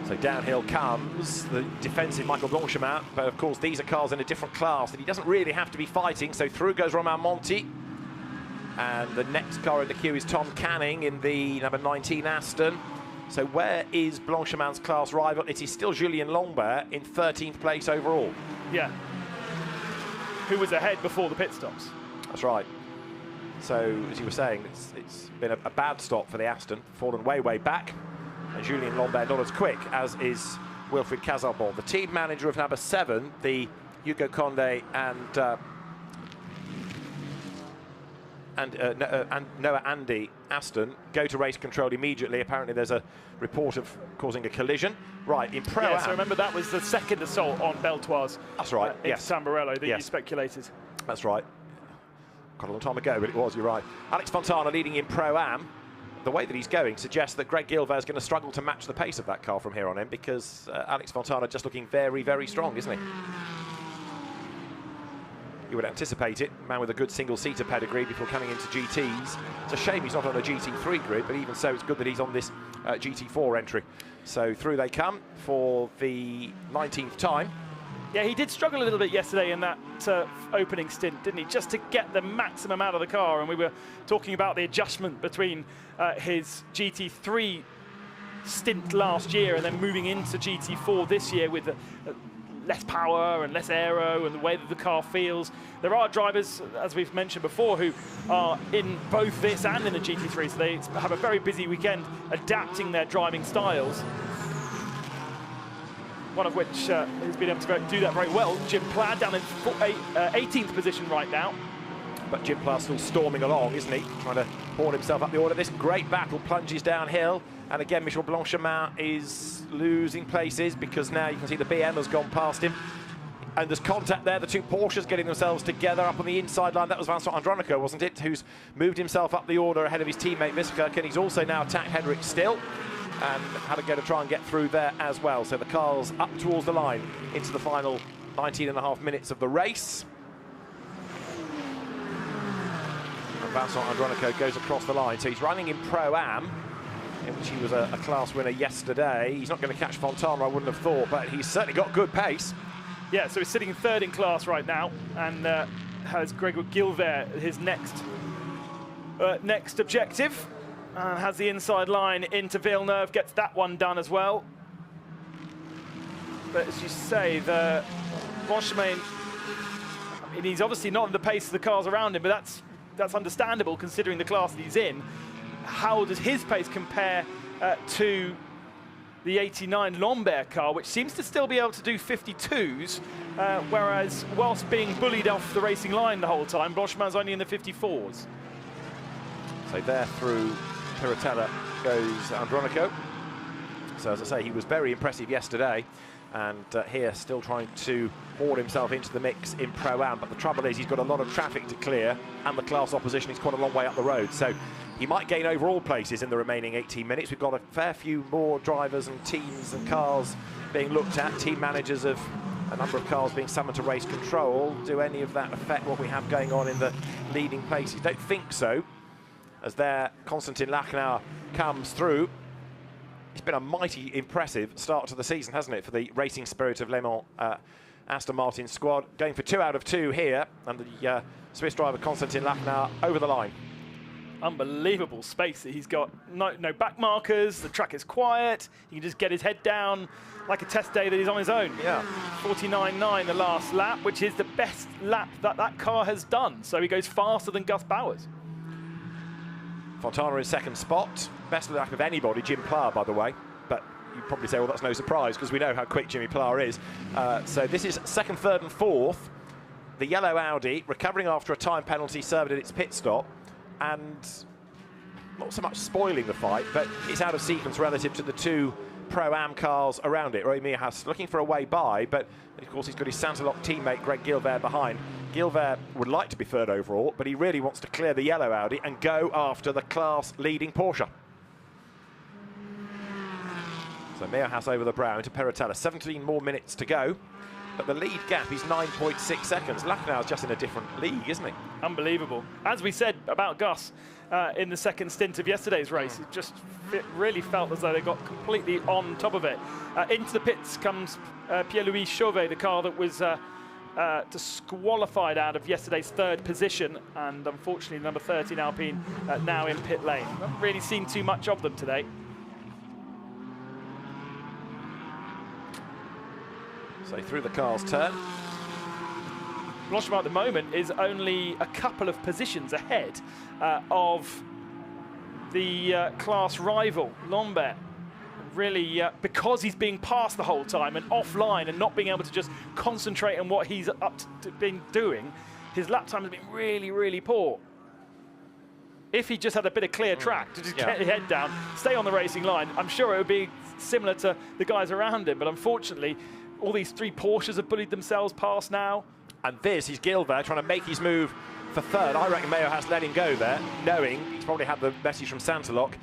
So downhill comes the defensive Michael Blanchemin, but of course these are cars in a different class that he doesn't really have to be fighting, so through goes Romain Monti. And the next car in the queue is Tom Canning in the number 19 Aston. So where is Blanchemin's class rival? It is still Julien Lambert in 13th place overall. Yeah. Who was ahead before the pit stops. That's right. So, as you were saying, it's been a bad stop for the Aston, fallen way, way back. And Julien Lambert not as quick as is Wilfried Casabon. The team manager of number 7, the Hugo Condé and Noah Andy Aston, go to race control immediately. Apparently there's a report of causing a collision. Right, in Pro-Am. Yeah, so remember that was the second assault on Beltoise. That's right, yes. Tamburello that you speculated. That's right. Quite a long time ago, but it was, you're right. Alex Fontana leading in Pro-Am. The way that he's going suggests that Greg Gilbert is going to struggle to match the pace of that car from here on in, because Alex Fontana just looking very, very strong, isn't he? You would anticipate it, man with a good single-seater pedigree before coming into GTs. It's a shame he's not on a GT3 grid, but even so, it's good that he's on this GT4 entry. So through they come for the 19th time. Yeah, he did struggle a little bit yesterday in that opening stint, didn't he? Just to get the maximum out of the car, and we were talking about the adjustment between his GT3 stint last year and then moving into GT4 this year with less power and less aero and the way that the car feels. There are drivers, as we've mentioned before, who are in both this and in the GT3, so they have a very busy weekend adapting their driving styles. One of which has been able to do that very well. Jim Plaid down in 18th position right now. But Jim Plaid still storming along, isn't he? Trying to pawn himself up the order. This great battle plunges downhill. And again, Michel Blanchemin is losing places because now you can see the BM has gone past him. And there's contact there. The two Porsches getting themselves together up on the inside line. That was Vincent Andronico, wasn't it? Who's moved himself up the order ahead of his teammate Witterkirchen. He's also now attacked Henrik Still and had to go to try and get through there as well. So the car's up towards the line into the final 19.5 minutes of the race. And Vincent Andronico goes across the line. So he's running in Pro-Am, in which he was a class winner yesterday. He's not going to catch Fontana, I wouldn't have thought, but he's certainly got good pace. Yeah, so he's sitting third in class right now, and has Gregor Gilbert his next objective. Has the inside line into Villeneuve, gets that one done as well. But as you say, the Blanchemin, I mean, he's obviously not in the pace of the cars around him, but that's understandable considering the class that he's in. How does his pace compare to the 89 Lambert car, which seems to still be able to do 52s, whereas whilst being bullied off the racing line the whole time, Blanchemin's only in the 54s. So they're through Piratella goes Andronico. So as I say, he was very impressive yesterday, and here still trying to haul himself into the mix in Pro-Am. But the trouble is he's got a lot of traffic to clear, and the class opposition is quite a long way up the road. So he might gain overall places in the remaining 18 minutes. We've got a fair few more drivers and teams and cars being looked at, team managers of a number of cars being summoned to race control. Do any of that affect what we have going on in the leading places? Don't think so, as there Konstantin Lachnauer comes through. It's been a mighty impressive start to the season, hasn't it, for the Racing Spirit of Le Mans Aston Martin squad. Going for 2 out of 2 here, and the Swiss driver Konstantin Lachnauer over the line. Unbelievable space that he's got. No back markers, the track is quiet, he can just get his head down like a test day that he's on his own. Yeah. 49.9 the last lap, which is the best lap that car has done. So he goes faster than Gus Bowers. Fontana in second spot. Best lap of anybody, Jim Pla, by the way. But you'd probably say, well, that's no surprise, because we know how quick Jimmy Pla is. So this is second, third and fourth. The yellow Audi recovering after a time penalty served at its pit stop, and not so much spoiling the fight, but it's out of sequence relative to the 2 Pro-Am cars around it. Roy Meerhaus looking for a way by, but of course he's got his Santalok teammate Greg Gilbert behind. Gilbert would like to be third overall, but he really wants to clear the yellow Audi and go after the class-leading Porsche. So Meerhaus over the brow into Piratella. 17 more minutes to go, but the lead gap is 9.6 seconds. Lachnauer's just in a different league, isn't he? Unbelievable. As we said about Gus in the second stint of yesterday's race, it really felt as though they got completely on top of it. Into the pits comes Pierre-Louis Chauvet, the car that was disqualified out of yesterday's third position, and unfortunately number 13 Alpine now in pit lane. Haven't really seen too much of them today. So through the car's turn. Blanchimont at the moment is only a couple of positions ahead of the class rival, Lambert. Really, because he's being passed the whole time and offline and not being able to just concentrate on what he's been doing, his lap time has been really, really poor. If he just had a bit of clear track to just get his head down, stay on the racing line, I'm sure it would be similar to the guys around him. But unfortunately, all these 3 Porsches have bullied themselves past now. And this is Gilbert trying to make his move for third. I reckon Mayo has let him go there, knowing he's probably had the message from Santalok.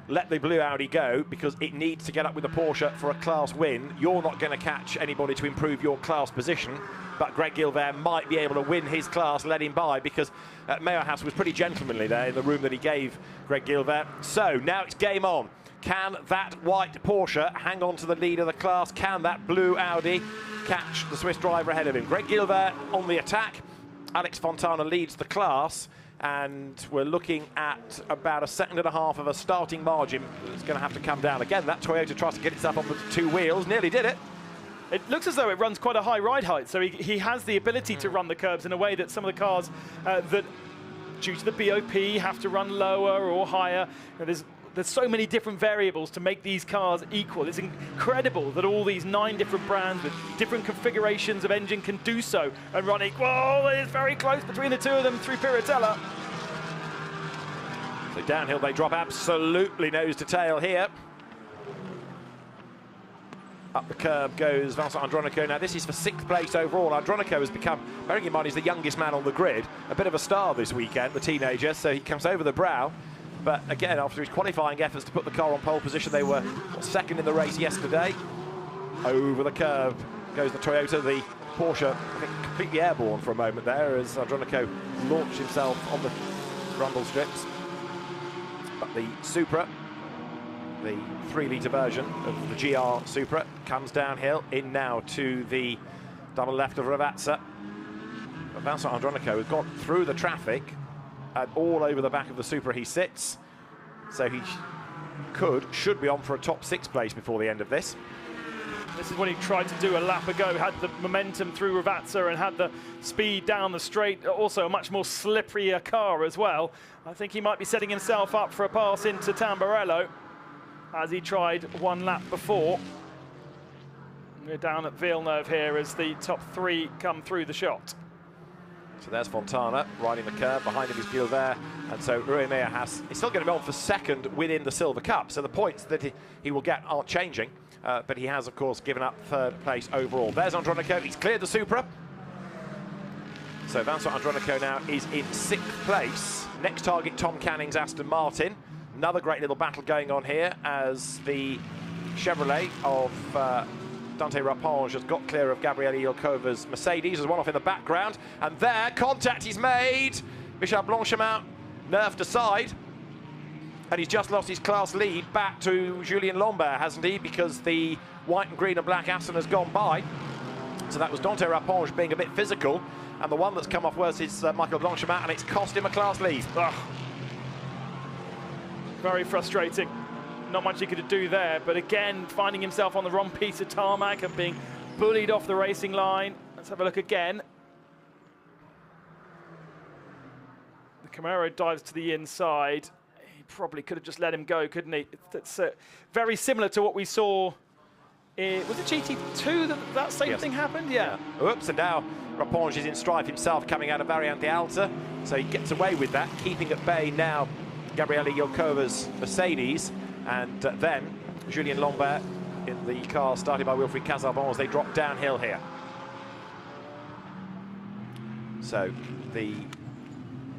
Let the blue Audi go, because it needs to get up with the Porsche for a class win. You're not going to catch anybody to improve your class position, but Greg Gilbert might be able to win his class, let him by, because Meerhaus was pretty gentlemanly there in the room that he gave Greg Gilbert. So now it's game on. Can that white Porsche hang on to the lead of the class? Can that blue Audi catch the Swiss driver ahead of him? Greg Gilbert on the attack. Alex Fontana leads the class, and we're looking at about 1.5 seconds of a starting margin. It's going to have to come down again. That Toyota tries to get itself on the 2 wheels, nearly did it. It looks as though it runs quite a high ride height, so he has the ability to run the curbs in a way that some of the cars that, due to the BOP, have to run lower or higher. You know, there's so many different variables to make these cars equal. It's incredible that all these 9 different brands with different configurations of engine can do so and run equal. Oh, it's very close between the 2 of them through Piratella. So downhill they drop absolutely nose to tail here. Up the curb goes Vincent Andronico. Now this is for 6th place overall. Andronico has become, bearing in mind he's the youngest man on the grid, a bit of a star this weekend, the teenager, so he comes over the brow. But again, after his qualifying efforts to put the car on pole position, they were 2nd in the race yesterday. Over the curb goes the Toyota, the Porsche, I think completely airborne for a moment there as Andronico launched himself on the rumble strips. But the Supra, the 3-litre version of the GR Supra, comes downhill in now to the double left of Ravazza. But Vincent Andronico has got through the traffic and all over the back of the Supra he sits, so he should be on for a top 6 place before the end of this. This is what he tried to do a lap ago, had the momentum through Ravazza and had the speed down the straight, also a much more slipperier car as well. I think he might be setting himself up for a pass into Tamburello, as he tried 1 lap before. We're down at Villeneuve here as the top 3 come through the shot. So there's Fontana riding the curve. Behind him is Gilbert. And so Rui Meyer is still going to be on for second within the Silver Cup. So the points that he will get aren't changing. But he has, of course, given up third place overall. There's Andronico. He's cleared the Supra. So Vincent Andronico now is in 6th place. Next target, Tom Canning's Aston Martin. Another great little battle going on here as the Chevrolet of Dante Raponge has got clear of Gabriele Ilkova's Mercedes. There's one off in the background. And there, contact is made. Michel Blanchemin nerfed aside. And he's just lost his class lead back to Julien Lambert, hasn't he? Because the white and green and black Aston has gone by. So that was Dante Raponge being a bit physical. And the one that's come off worse is Michael Blanchemin, and it's cost him a class lead. Ugh. Very frustrating. Not much he could do there, but again, finding himself on the wrong piece of tarmac and being bullied off the racing line. Let's have a look again. The Camaro dives to the inside. He probably could have just let him go, couldn't he? That's very similar to what we saw. Was it GT2 that same thing happened? Yeah. Oops, and now Raponge is in strife himself coming out of Variante Alta. So he gets away with that, keeping at bay now Gabriele Ilkova's Mercedes. And then Julien Lambert in the car started by Wilfried Casarbon as they drop downhill here. So the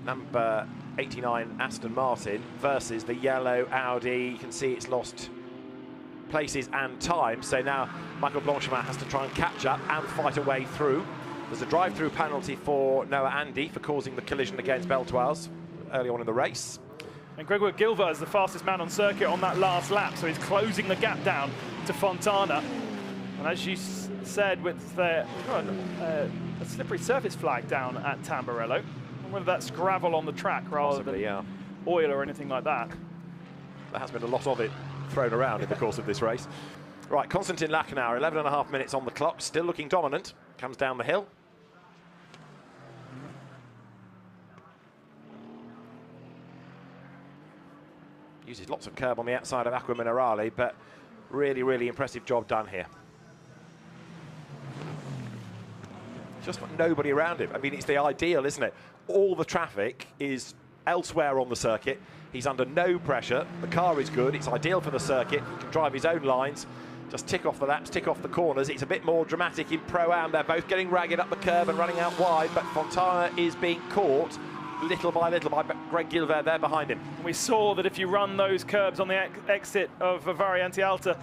number 89 Aston Martin versus the yellow Audi. You can see it's lost places and time. So now Michael Blanchemin has to try and catch up and fight a way through. There's a drive-through penalty for Noah Andy for causing the collision against Beltoise early on in the race. And Grégoire Gilbert is the fastest man on circuit on that last lap, so he's closing the gap down to Fontana. And as you said, with a slippery surface flag down at Tamburello, whether that's gravel on the track rather than oil or anything like that. There has been a lot of it thrown around in the course of this race. Right, Constantin Lachenauer, 11.5 minutes on the clock, still looking dominant, comes down the hill. Uses lots of curb on the outside of Aqua Minerale, but really, really impressive job done here. Just got nobody around him. I mean, it's the ideal, isn't it? All the traffic is elsewhere on the circuit. He's under no pressure. The car is good. It's ideal for the circuit. He can drive his own lines. Just tick off the laps, tick off the corners. It's a bit more dramatic in Pro-Am. They're both getting ragged up the curb and running out wide, but Fontana is being caught little by Greg Gilbert there behind him. We saw that if you run those curbs on the exit of Variante Alta,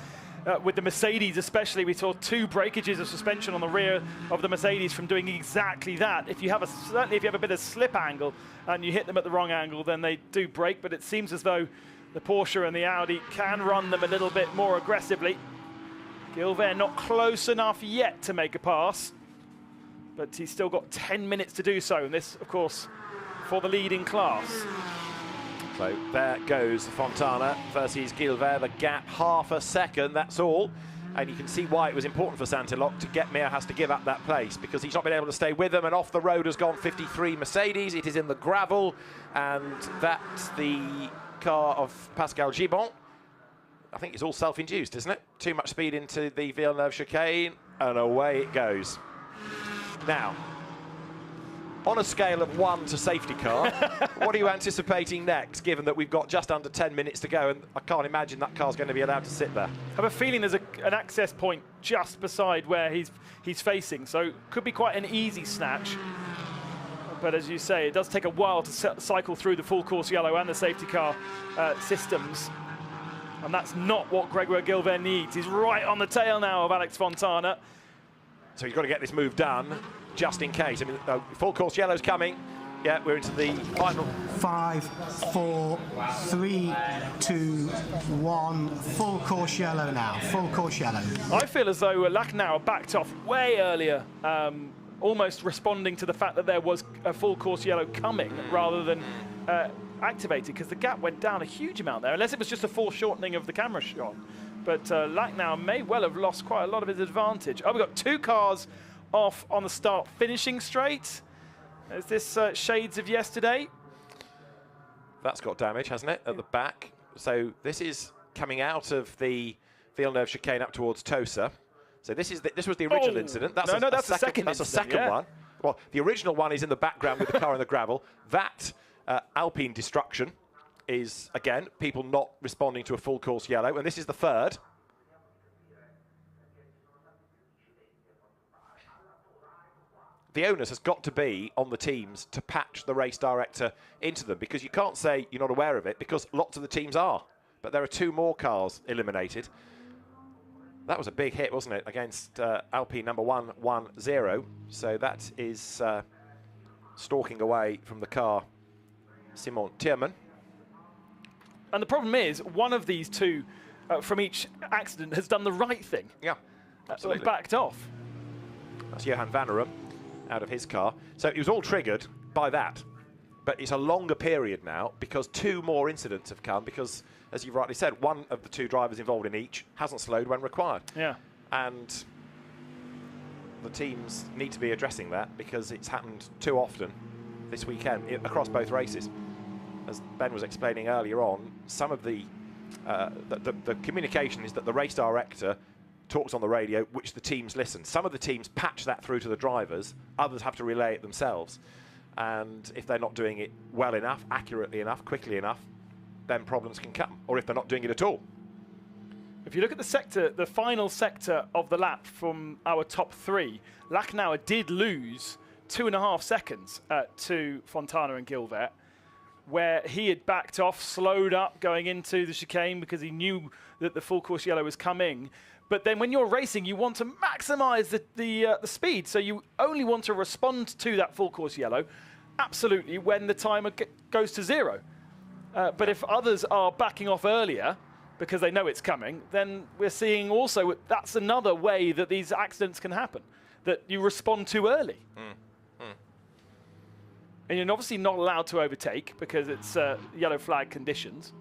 with the Mercedes especially, we saw 2 breakages of suspension on the rear of the Mercedes from doing exactly that. If you have certainly if you have a bit of slip angle and you hit them at the wrong angle, then they do break, but it seems as though the Porsche and the Audi can run them a little bit more aggressively. Gilbert not close enough yet to make a pass, but he's still got 10 minutes to do so, and this, of course, for the lead in class. So there goes Fontana versus Gilbert, the gap half a second, that's all. And you can see why it was important for Santilloc to get Mir has to give up that place, because he's not been able to stay with them, and off the road has gone 53 Mercedes. It is in the gravel, and that's the car of Pascal Gibon. I think it's all self-induced, isn't it? Too much speed into the Villeneuve chicane, and away it goes. Now, on a scale of 1 to safety car, what are you anticipating next, given that we've got just under 10 minutes to go, and I can't imagine that car's going to be allowed to sit there? I have a feeling there's an access point just beside where he's facing, so could be quite an easy snatch. But as you say, it does take a while to cycle through the full course yellow and the safety car systems. And that's not what Grégoire Gilbert needs. He's right on the tail now of Alex Fontana. So he's got to get this move done, just in case. I mean, full course yellow's coming. Yeah, we're into the final. 5, 4, 3, 2, 1. Full course yellow now. Full course yellow. I feel as though Lachenauer backed off way earlier, almost responding to the fact that there was a full course yellow coming rather than activated, because the gap went down a huge amount there, unless it was just a foreshortening of the camera shot. But Lachenauer may well have lost quite a lot of his advantage. Oh, we've got 2 cars off on the start finishing straight. Is this shades of yesterday? That's got damage, hasn't it, at the back? So this is coming out of the Villeneuve chicane up towards Tosa. So this was the original incident. That's that's the second. That's a second one. Well, the original one is in the background with the car in the gravel. That Alpine destruction is, again, people not responding to a full course yellow, and this is the third. The onus has got to be on the teams to patch the race director into them, because you can't say you're not aware of it, because lots of the teams are. But there are 2 more cars eliminated. That was a big hit, wasn't it, against Alpine number 110. So that is stalking away from the car, Simon Thiermann. And the problem is, one of these 2 from each accident has done the right thing. Yeah, absolutely. Backed off. That's Johan van der Rum out of his car. So it was all triggered by that. But it's a longer period now because 2 more incidents have come because, as you've rightly said, one of the 2 drivers involved in each hasn't slowed when required. Yeah. And the teams need to be addressing that because it's happened too often this weekend across both races. As Ben was explaining earlier on, some of the communication is that the race director talks on the radio, which the teams listen. Some of the teams patch that through to the drivers, others have to relay it themselves. And if they're not doing it well enough, accurately enough, quickly enough, then problems can come, or if they're not doing it at all. If you look at the sector, the final sector of the lap from our top 3, Lachenauer did lose 2.5 seconds to Fontana and Gilbert, where he had backed off, slowed up going into the chicane because he knew that the full course yellow was coming. But then when you're racing, you want to maximise the speed. So you only want to respond to that full course yellow, absolutely, when the timer goes to 0. But if others are backing off earlier because they know it's coming, then we're seeing also that's another way that these accidents can happen, that you respond too early. And you're obviously not allowed to overtake because it's yellow flag conditions.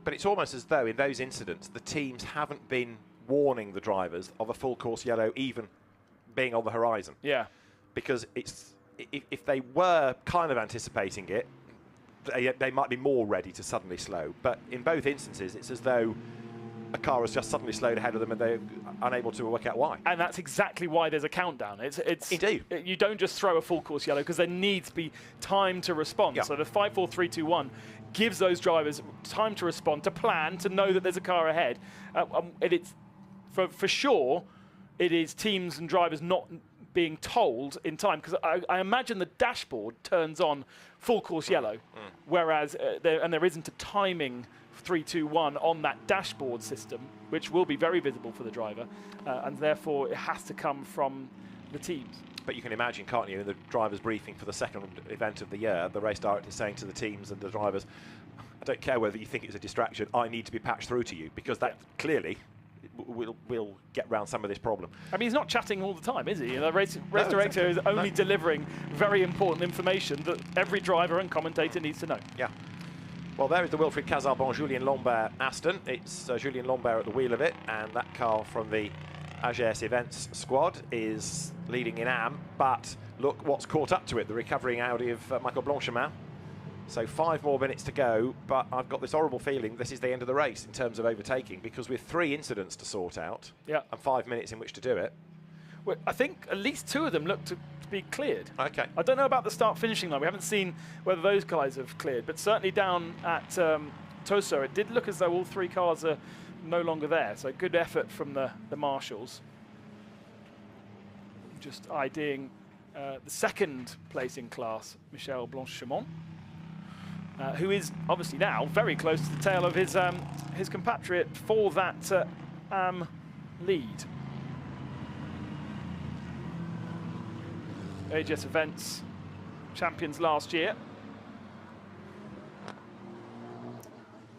But it's almost as though in those incidents, the teams haven't been warning the drivers of a full course yellow even being on the horizon. Yeah. Because it's if they were kind of anticipating it, they might be more ready to suddenly slow. But in both instances, it's as though a car has just suddenly slowed ahead of them and they're unable to work out why. And that's exactly why there's a countdown. It's Indeed. You don't just throw a full course yellow because there needs to be time to respond. Yeah. So the 5, 4, 3, 2, 1 gives those drivers time to respond, to plan, to know that there's a car ahead. And it's for sure, it is teams and drivers not being told in time, because I imagine the dashboard turns on full course yellow, whereas there isn't a timing 3, 2, 1 on that dashboard system, which will be very visible for the driver, and therefore it has to come from the teams. But you can imagine, can't you, in the drivers' briefing for the second event of the year, the race director is saying to the teams and the drivers, I don't care whether you think it's a distraction, I need to be patched through to you, because that clearly will get round some of this problem. I mean, he's not chatting all the time, is he? The race director is only delivering very important information that every driver and commentator needs to know. Yeah. Well, there is the Wilfried Casarbon Julien Lambert Aston. It's Julien Lambert at the wheel of it, and that car from the AGS Events squad is leading in AM, but look what's caught up to it, the recovering Audi of Michael Blanchemin. So 5 more minutes to go, but I've got this horrible feeling this is the end of the race in terms of overtaking, because with 3 incidents to sort out and 5 minutes in which to do it. Well, I think at least 2 of them look to be cleared. Okay. I don't know about the start-finishing line. We haven't seen whether those guys have cleared, but certainly down at Toso, it did look as though all 3 cars are no longer there. So good effort from the marshals. Just IDing the second place in class, Michel Blanchemont, who is obviously now very close to the tail of his compatriot for that lead. AGS Events champions last year.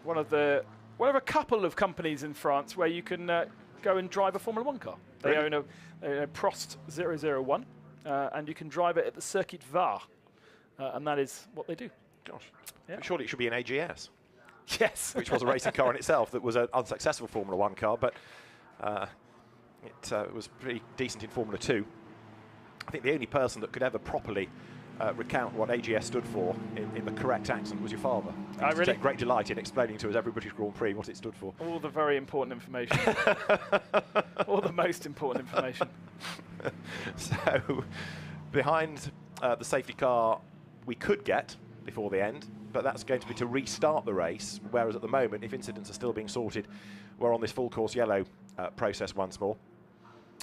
One of a couple of companies in France where you can go and drive a Formula 1 car. They own a Prost 001, and you can drive it at the Circuit Var, and that is what they do. Gosh, yeah. Surely it should be an AGS. Yes. Which was a racing car in itself that was an unsuccessful Formula 1 car, but it was pretty decent in Formula 2. I think the only person that could ever properly recount what AGS stood for in the correct accent was your father. He used to take great delight in explaining to us every British Grand Prix what it stood for. All the very important information. All the most important information. So, behind the safety car we could get before the end, but that's going to be to restart the race, whereas at the moment, if incidents are still being sorted, we're on this full course yellow process once more.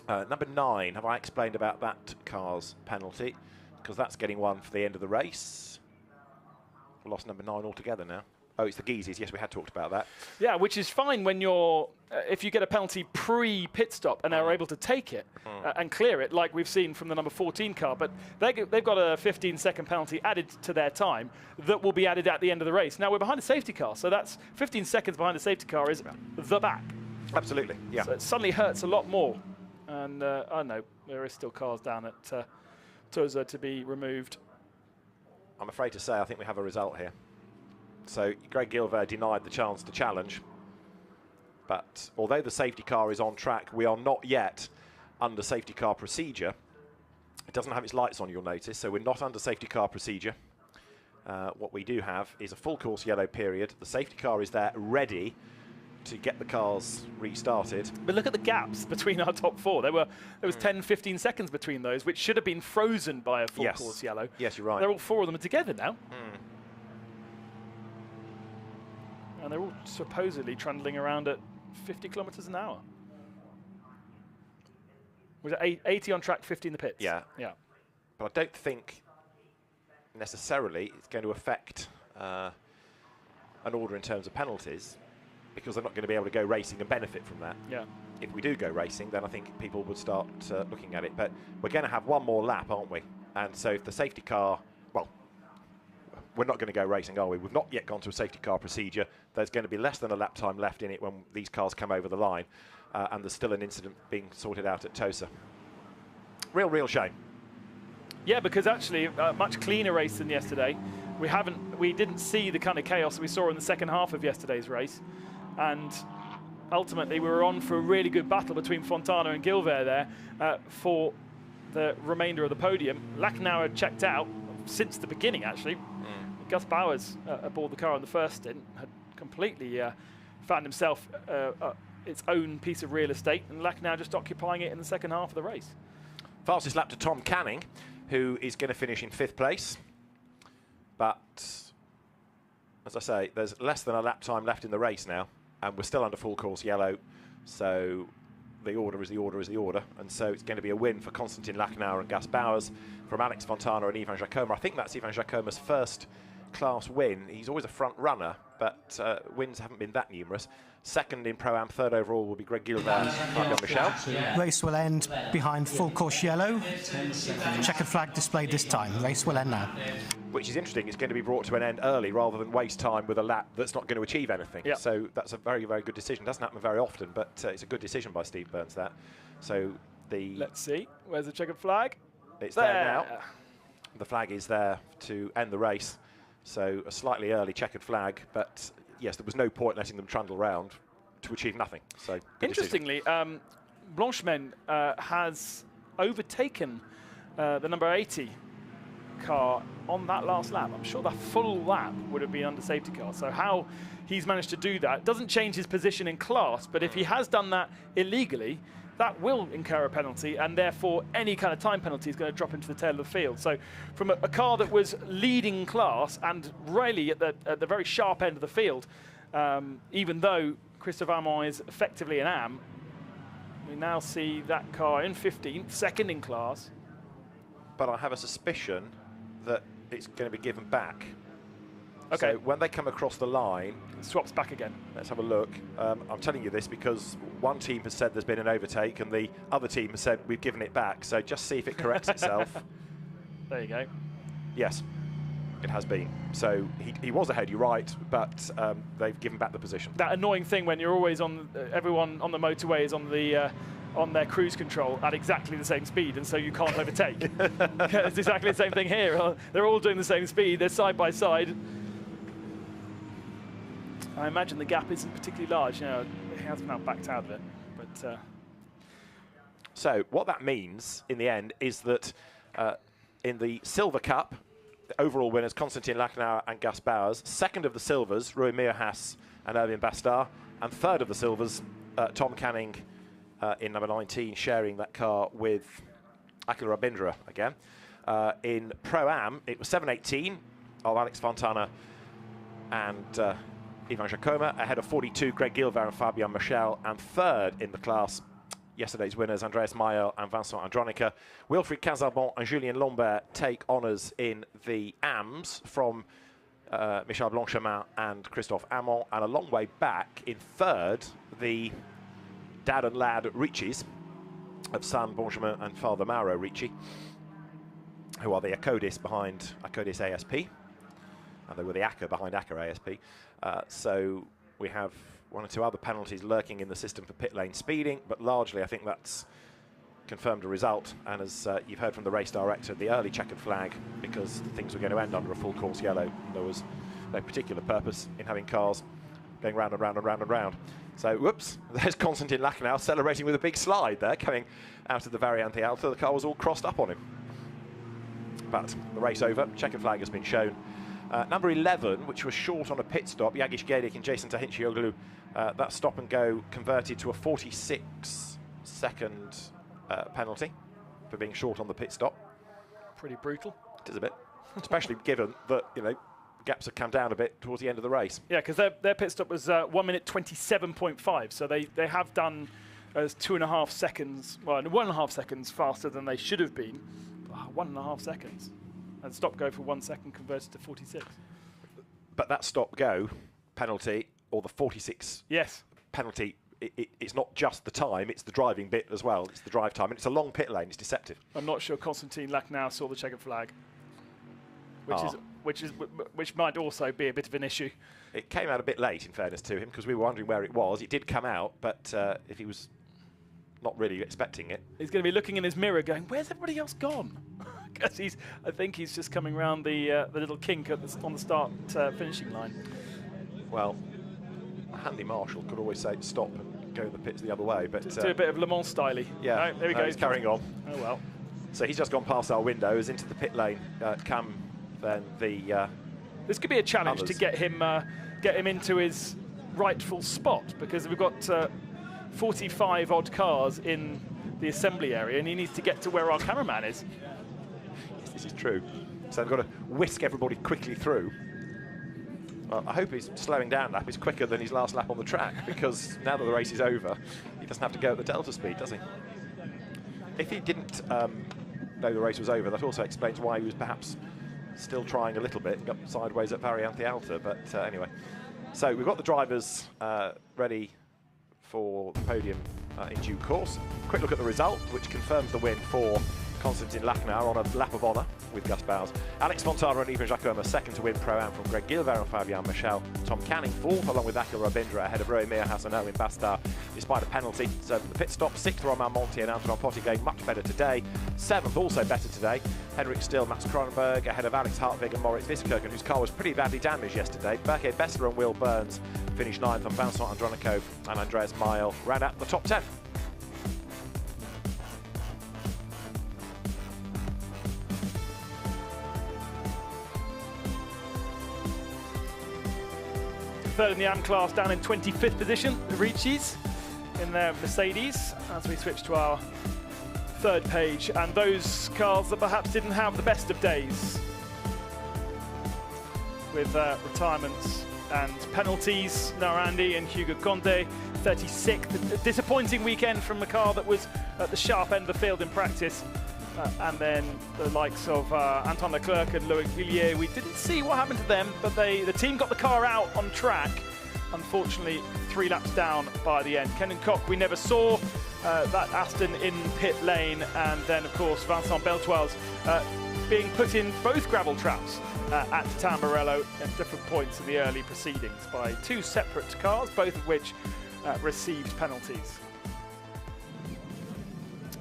Number 9, have I explained about that car's penalty? Because that's getting one for the end of the race. We lost number 9 altogether now. Oh, it's the Geezes. Yes, we had talked about that. Yeah, which is fine when you're, if you get a penalty pre-pit stop and they're able to take it and clear it, like we've seen from the number 14 car. But they've got a 15-second penalty added to their time that will be added at the end of the race. Now, we're behind a safety car, so that's 15 seconds behind a safety car is the back. Absolutely, yeah. So it suddenly hurts a lot more. And I know there is still cars down at Toza to be removed. I'm afraid to say I think we have a result here. So Greg Gilver denied the chance to challenge. But although the safety car is on track, we are not yet under safety car procedure. It doesn't have its lights on, you'll notice, so we're not under safety car procedure. What we do have is a full course yellow period. The safety car is there ready to get the cars restarted. But look at the gaps between our top 4. There was 10, 15 seconds between those, which should have been frozen by a full course yellow. Yes, you're right. They're all 4 of them together now. And they're all supposedly trundling around at 50 kilometers an hour. Was it 80 on track, 50 in the pits? Yeah. Yeah. But I don't think necessarily it's going to affect an order in terms of penalties, because they're not going to be able to go racing and benefit from that. Yeah. If we do go racing, then I think people would start looking at it. But we're going to have one more lap, aren't we? And so if the safety car, well, we're not going to go racing, are we? We've not yet gone to a safety car procedure. There's going to be less than a lap time left in it when these cars come over the line. And there's still an incident being sorted out at Tosa. Real shame. Yeah, because actually a much cleaner race than yesterday. We didn't see the kind of chaos we saw in the second half of yesterday's race. And ultimately, we were on for a really good battle between Fontana and Gilver there for the remainder of the podium. Lachenauer had checked out since the beginning, actually. Gus Bowers, aboard the car on the first stint, had completely found himself its own piece of real estate, and Lachenauer just occupying it in the second half of the race. Fastest lap to Tom Canning, who is going to finish in 5th place. But, as I say, there's less than a lap time left in the race now. And we're still under full course yellow, so the order is the order is the order. And so it's going to be a win for Konstantin Lachenauer and Gus Bowers, from Alex Fontana and Ivan Jacoma. I think that's Ivan Jacoma's first class win. He's always a front runner, but wins haven't been that numerous. Second in Pro-Am, 3rd overall will be Greg Gilbert and Michel. Race will end behind full course yellow. Checkered flag displayed this time. Race will end now. Which is interesting. It's going to be brought to an end early rather than waste time with a lap that's not going to achieve anything. Yep. So that's a very good decision. Doesn't happen very often, but it's a good decision by Steve Burns, that. So the... Let's see. Where's the checkered flag? It's there now. The flag is there to end the race. So a slightly early checkered flag, but yes, there was no point letting them trundle around to achieve nothing. So interestingly, Blanchemin has overtaken the number 80 car on that last lap. I'm sure that full lap would have been under safety car. So how he's managed to do that doesn't change his position in class, but if he has done that illegally, that will incur a penalty, and therefore any kind of time penalty is going to drop into the tail of the field. So from a car that was leading class and really at the very sharp end of the field, even though Christophe Amon is effectively an AM, we now see that car in 15th, second in class. But I have a suspicion that it's going to be given back. Okay. So when they come across the line, it swaps back again. Let's have a look. I'm telling you this because one team has said there's been an overtake and the other team has said we've given it back. So just see if it corrects itself. There you go. Yes, it has been. So he was ahead, you're right, but they've given back the position. That annoying thing when you're always on, everyone on the motorway is on the on their cruise control at exactly the same speed, and so you can't overtake. It's exactly the same thing here. They're all doing the same speed. They're side by side. I imagine the gap isn't particularly large. You know, he has now backed out of it. But so what that means in the end is that in the Silver Cup, the overall winners Konstantin Lachenauer and Gus Bowers. Second of the silvers, Rui Miohas and Erwin Bastard, and third of the silvers, Tom Canning in number 19, sharing that car with Akil Rabindra again. In Pro-Am, it was 7:18 of Alex Fontana and Ivan Jacoma, ahead of 42 Greg Guilbert and Fabian Michel, and third in the class, yesterday's winners Andreas Mayel and Vincent Andronica. Wilfried Casabon and Julien Lambert take honours in the AMs from Michel Blanchemin and Christophe Amont, and a long way back in third, the dad and lad Ricci's of San Benjamin and Father Mauro Ricci, who are the Acodis behind Acodis ASP, and they were the ACCA behind ACCA ASP. So we have one or two other penalties lurking in the system for pit lane speeding, but largely I think that's confirmed a result. And as you've heard from the race director, the early checkered flag, because things were going to end under a full course yellow. There was no particular purpose in having cars going round and round and round and round. So, whoops, there's Constantin Lachenau celebrating with a big slide there, coming out of the Variante Alta. The car was all crossed up on him. But the race over, checkered flag has been shown. Number 11, which was short on a pit stop, Yagish Gedik and Jason Tahincioglu, that stop and go converted to a 46-second penalty for being short on the pit stop. Pretty brutal. It is a bit, especially given that, you know, gaps have come down a bit towards the end of the race. Yeah, because their pit stop was 1 minute 27.5, so they have done as 2.5 seconds, well, 1.5 seconds faster than they should have been. 1.5 seconds. And stop go for 1 second converted to 46. But that stop go penalty, or the 46 penalty, it's not just the time, it's the driving bit as well. It's the drive time, and it's a long pit lane. It's deceptive. I'm not sure Constantin Lachenau saw the checkered flag, which might also be a bit of an issue. It came out a bit late, in fairness to him, because we were wondering where it was. It did come out, but if he was not really expecting it, he's going to be looking in his mirror, going, "Where's everybody else gone?" Because I think he's just coming round the little kink on the start finishing line. Well, a handy marshal could always say stop and go the pits the other way, but just do a bit of Le Mans style. Yeah, there we go. He's carrying on. Oh well. So he's just gone past our windows into the pit lane. Come then the. This could be a challenge others. to get him into his rightful spot, because we've got 45 odd cars in the assembly area, and he needs to get to where our cameraman is. Yes, this is true. So they've got to whisk everybody quickly through. Well, I hope his slowing down lap is quicker than his last lap on the track, because now that the race is over, he doesn't have to go at the delta speed, does he? If he didn't know the race was over, that also explains why he was perhaps still trying a little bit, got sideways at Variante Alta, but anyway. So we've got the drivers ready for the podium in due course. Quick look at the result, which confirms the win for Constantin Lachenau on a lap of honour with Gus Bowers. Alex Fontana and Ivan Jacoma second to win Pro-Am from Greg Guilbert and Fabian Michel. Tom Canning fourth, along with Akil Rabindra, ahead of Roemir Hassaneau in Bastard, despite a penalty. So the pit stop, sixth Romain Monti and Antoine Pottier much better today. Seventh, also better today, Henrik Still, Mats Kronenberg, ahead of Alex Hartvig and Moritz Viskerken, whose car was pretty badly damaged yesterday. Berke Bessler and Will Burns finished ninth, and Vincent Andronico and Andreas Mayel ran out the top 10. Third in the AM class, down in 25th position, the Ricci's in their Mercedes, as we switch to our third page, and those cars that perhaps didn't have the best of days with retirements and penalties. Narandi and Hugo Conte, 36th. A disappointing weekend from the car that was at the sharp end of the field in practice. And then the likes of Anton Leclerc and Loic Villiers, we didn't see what happened to them, but the team got the car out on track. Unfortunately, 3 laps down by the end. Kenan Koch, we never saw that Aston in pit lane, and then of course Vincent Beltoise being put in both gravel traps at Tamburello at different points in the early proceedings by 2 separate cars, both of which received penalties.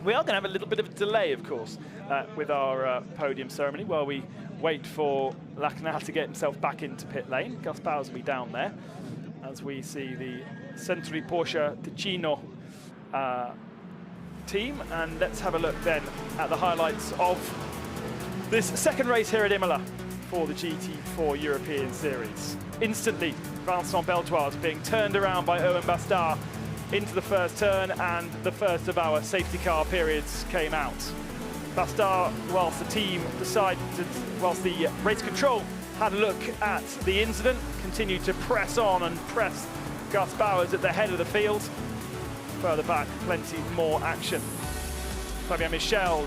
We are going to have a little bit of a delay, of course, with our podium ceremony while we wait for Lachenau to get himself back into pit lane. Gus Bowers will be down there as we see the Century Porsche Ticino team. And let's have a look then at the highlights of this second race here at Imola for the GT4 European Series. Instantly, Vincent Beltoise being turned around by Owen Bastard into the first turn, and the first of our safety car periods came out. Bastard, whilst the race control had a look at the incident, continued to press on and press Gus Bowers at the head of the field. Further back, plenty more action. Fabien Michel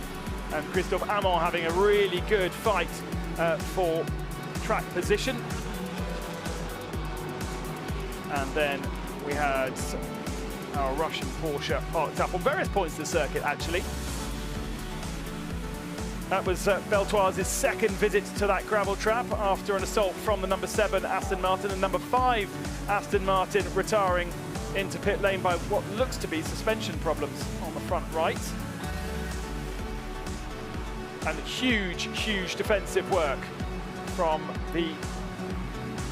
and Christophe Amon having a really good fight for track position. And then we had our Russian Porsche parked up on various points of the circuit, actually. That was Beltoise's second visit to that gravel trap after an assault from the number 7 Aston Martin and number 5 Aston Martin retiring into pit lane by what looks to be suspension problems on the front right. And huge, huge defensive work from the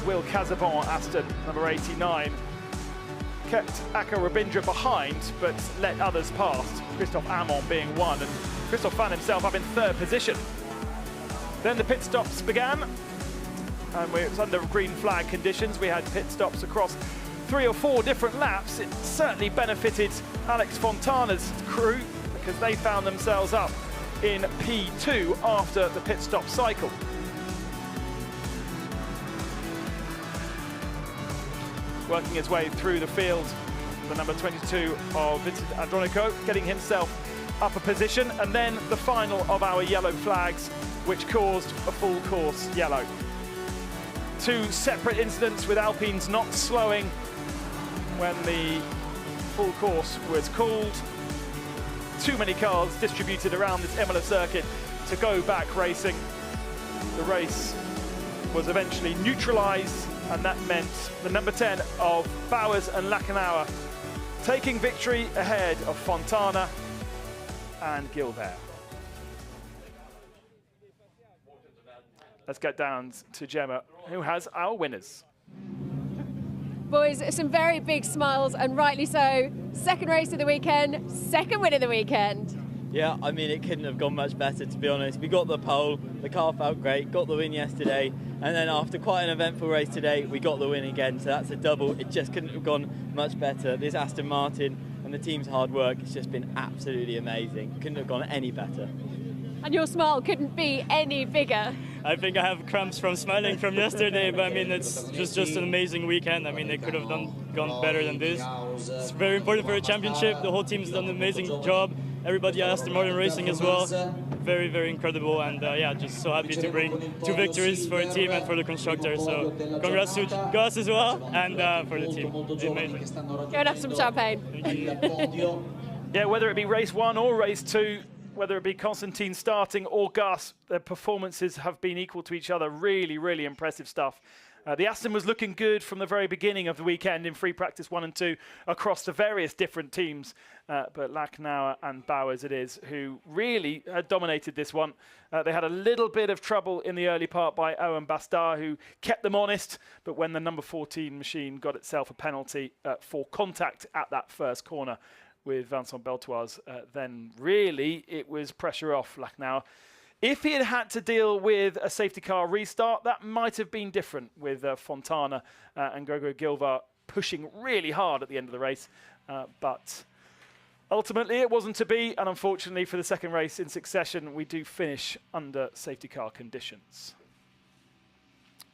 Will Casabon Aston, number 89. Kept Aka Rabindra behind, but let others past, Christophe Amon being one, and Christophe found himself up in 3rd position. Then the pit stops began, and it was under green flag conditions. We had pit stops across 3 or 4 different laps. It certainly benefited Alex Fontana's crew because they found themselves up in P2 after the pit stop cycle. Working his way through the field, the number 22 of Vincent Andronico, getting himself up a position, and then the final of our yellow flags, which caused a full course yellow. 2 separate incidents with Alpines not slowing when the full course was called. Too many cars distributed around this Imola circuit to go back racing. The race was eventually neutralised, and that meant the number 10 of Bowers and Lachenauer taking victory ahead of Fontana and Gilbert. Let's get down to Gemma, who has our winners. Boys, some very big smiles, and rightly so. Second race of the weekend, second win of the weekend. Yeah, I mean, it couldn't have gone much better, to be honest. We got the pole, the car felt great, got the win yesterday, and then after quite an eventful race today, we got the win again, so that's a double. It just couldn't have gone much better. This Aston Martin and the team's hard work has just been absolutely amazing. Couldn't have gone any better. And your smile couldn't be any bigger. I think I have cramps from smiling from yesterday, but I mean, it's just an amazing weekend. I mean, they could have gone better than this. It's very important for a championship. The whole team's done an amazing job. Everybody at Aston Martin Racing as well. Very, very incredible, and yeah, just so happy to bring 2 victories for the team and for the constructor. So congrats to Gus as well, and for the team. It's amazing. Go and have some champagne. Yeah, whether it be race 1 or race 2, whether it be Constantine starting or Gus, their performances have been equal to each other. Really, really impressive stuff. The Aston was looking good from the very beginning of the weekend in free practice 1 and 2 across the various different teams. But Lachenauer and Bowers it is who really dominated this one. They had a little bit of trouble in the early part by Owen Bastard, who kept them honest. But when the number 14 machine got itself a penalty for contact at that first corner with Vincent Beltoise, then really it was pressure off Lachenauer. If he had had to deal with a safety car restart, that might have been different with Fontana and Gregory Gilbert pushing really hard at the end of the race. But ultimately it wasn't to be, and unfortunately for the second race in succession, we do finish under safety car conditions.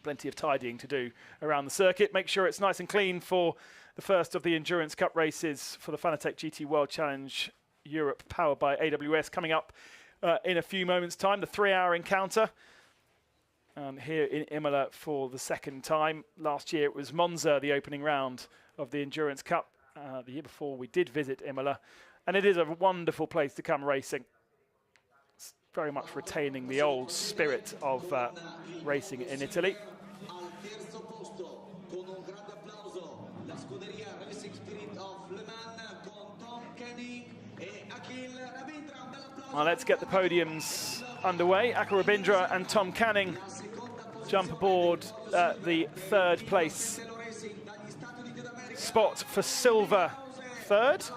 Plenty of tidying to do around the circuit. Make sure it's nice and clean for the first of the Endurance Cup races for the Fanatec GT World Challenge Europe, powered by AWS, coming up in a few moments' time. The 3-hour encounter here in Imola for the second time. Last year it was Monza, the opening round of the Endurance Cup. The year before we did visit Imola, and it is a wonderful place to come racing. It's very much retaining the old spirit of racing in Italy. Well, let's get the podiums underway. Aka Rabindra and Tom Canning jump aboard the 3rd place spot for silver 3rd.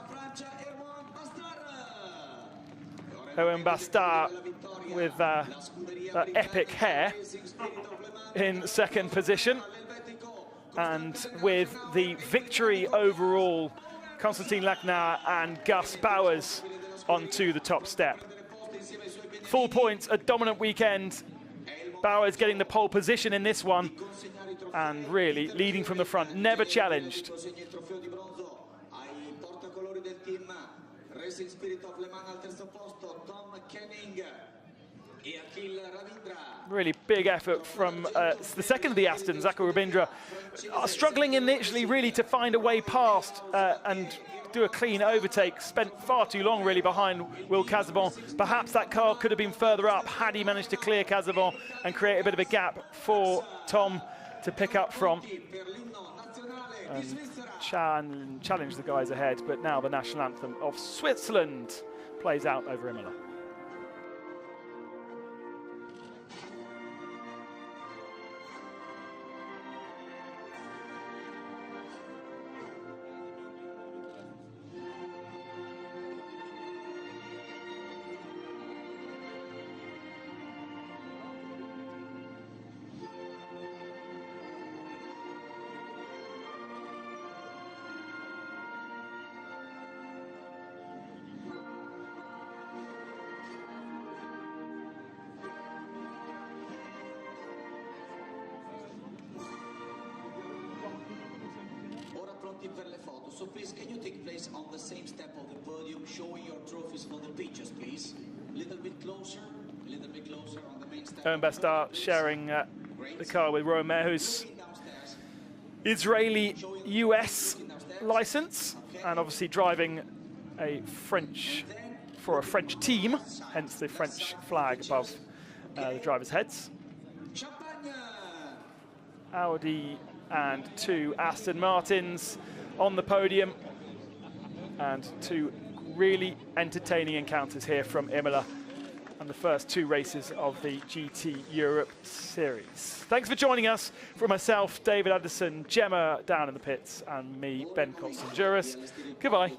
Owen Bastard with that epic hair in 2nd position. And with the victory overall, Constantine Lachenauer and Gus Bowers onto the top step. full points, a dominant weekend. Bauer's getting the pole position in this one and really leading from the front, never challenged. Really big effort from the second of the Aston, Zachary Rabindra, struggling initially really to find a way past and do a clean overtake. Spent far too long really behind Will Casabon. Perhaps that car could have been further up had he managed to clear Casabon and create a bit of a gap for Tom to pick up from. And challenge the guys ahead, but now the national anthem of Switzerland plays out over Imola. Per le photo, so please can you take place on the same step of the podium, showing your trophies for the pictures, please. A little bit closer on the main step. Owen Bestar sharing the car with Rowan Mayer, who's Israeli-US license, and obviously driving a French team, hence the French flag above the drivers' heads. Audi and 2 Aston Martins on the podium, and 2 really entertaining encounters here from Imola and the first 2 races of the GT Europe Series. Thanks for joining us. From myself, David Anderson, Gemma down in the pits, and me, Ben Constantin-Juris. Goodbye.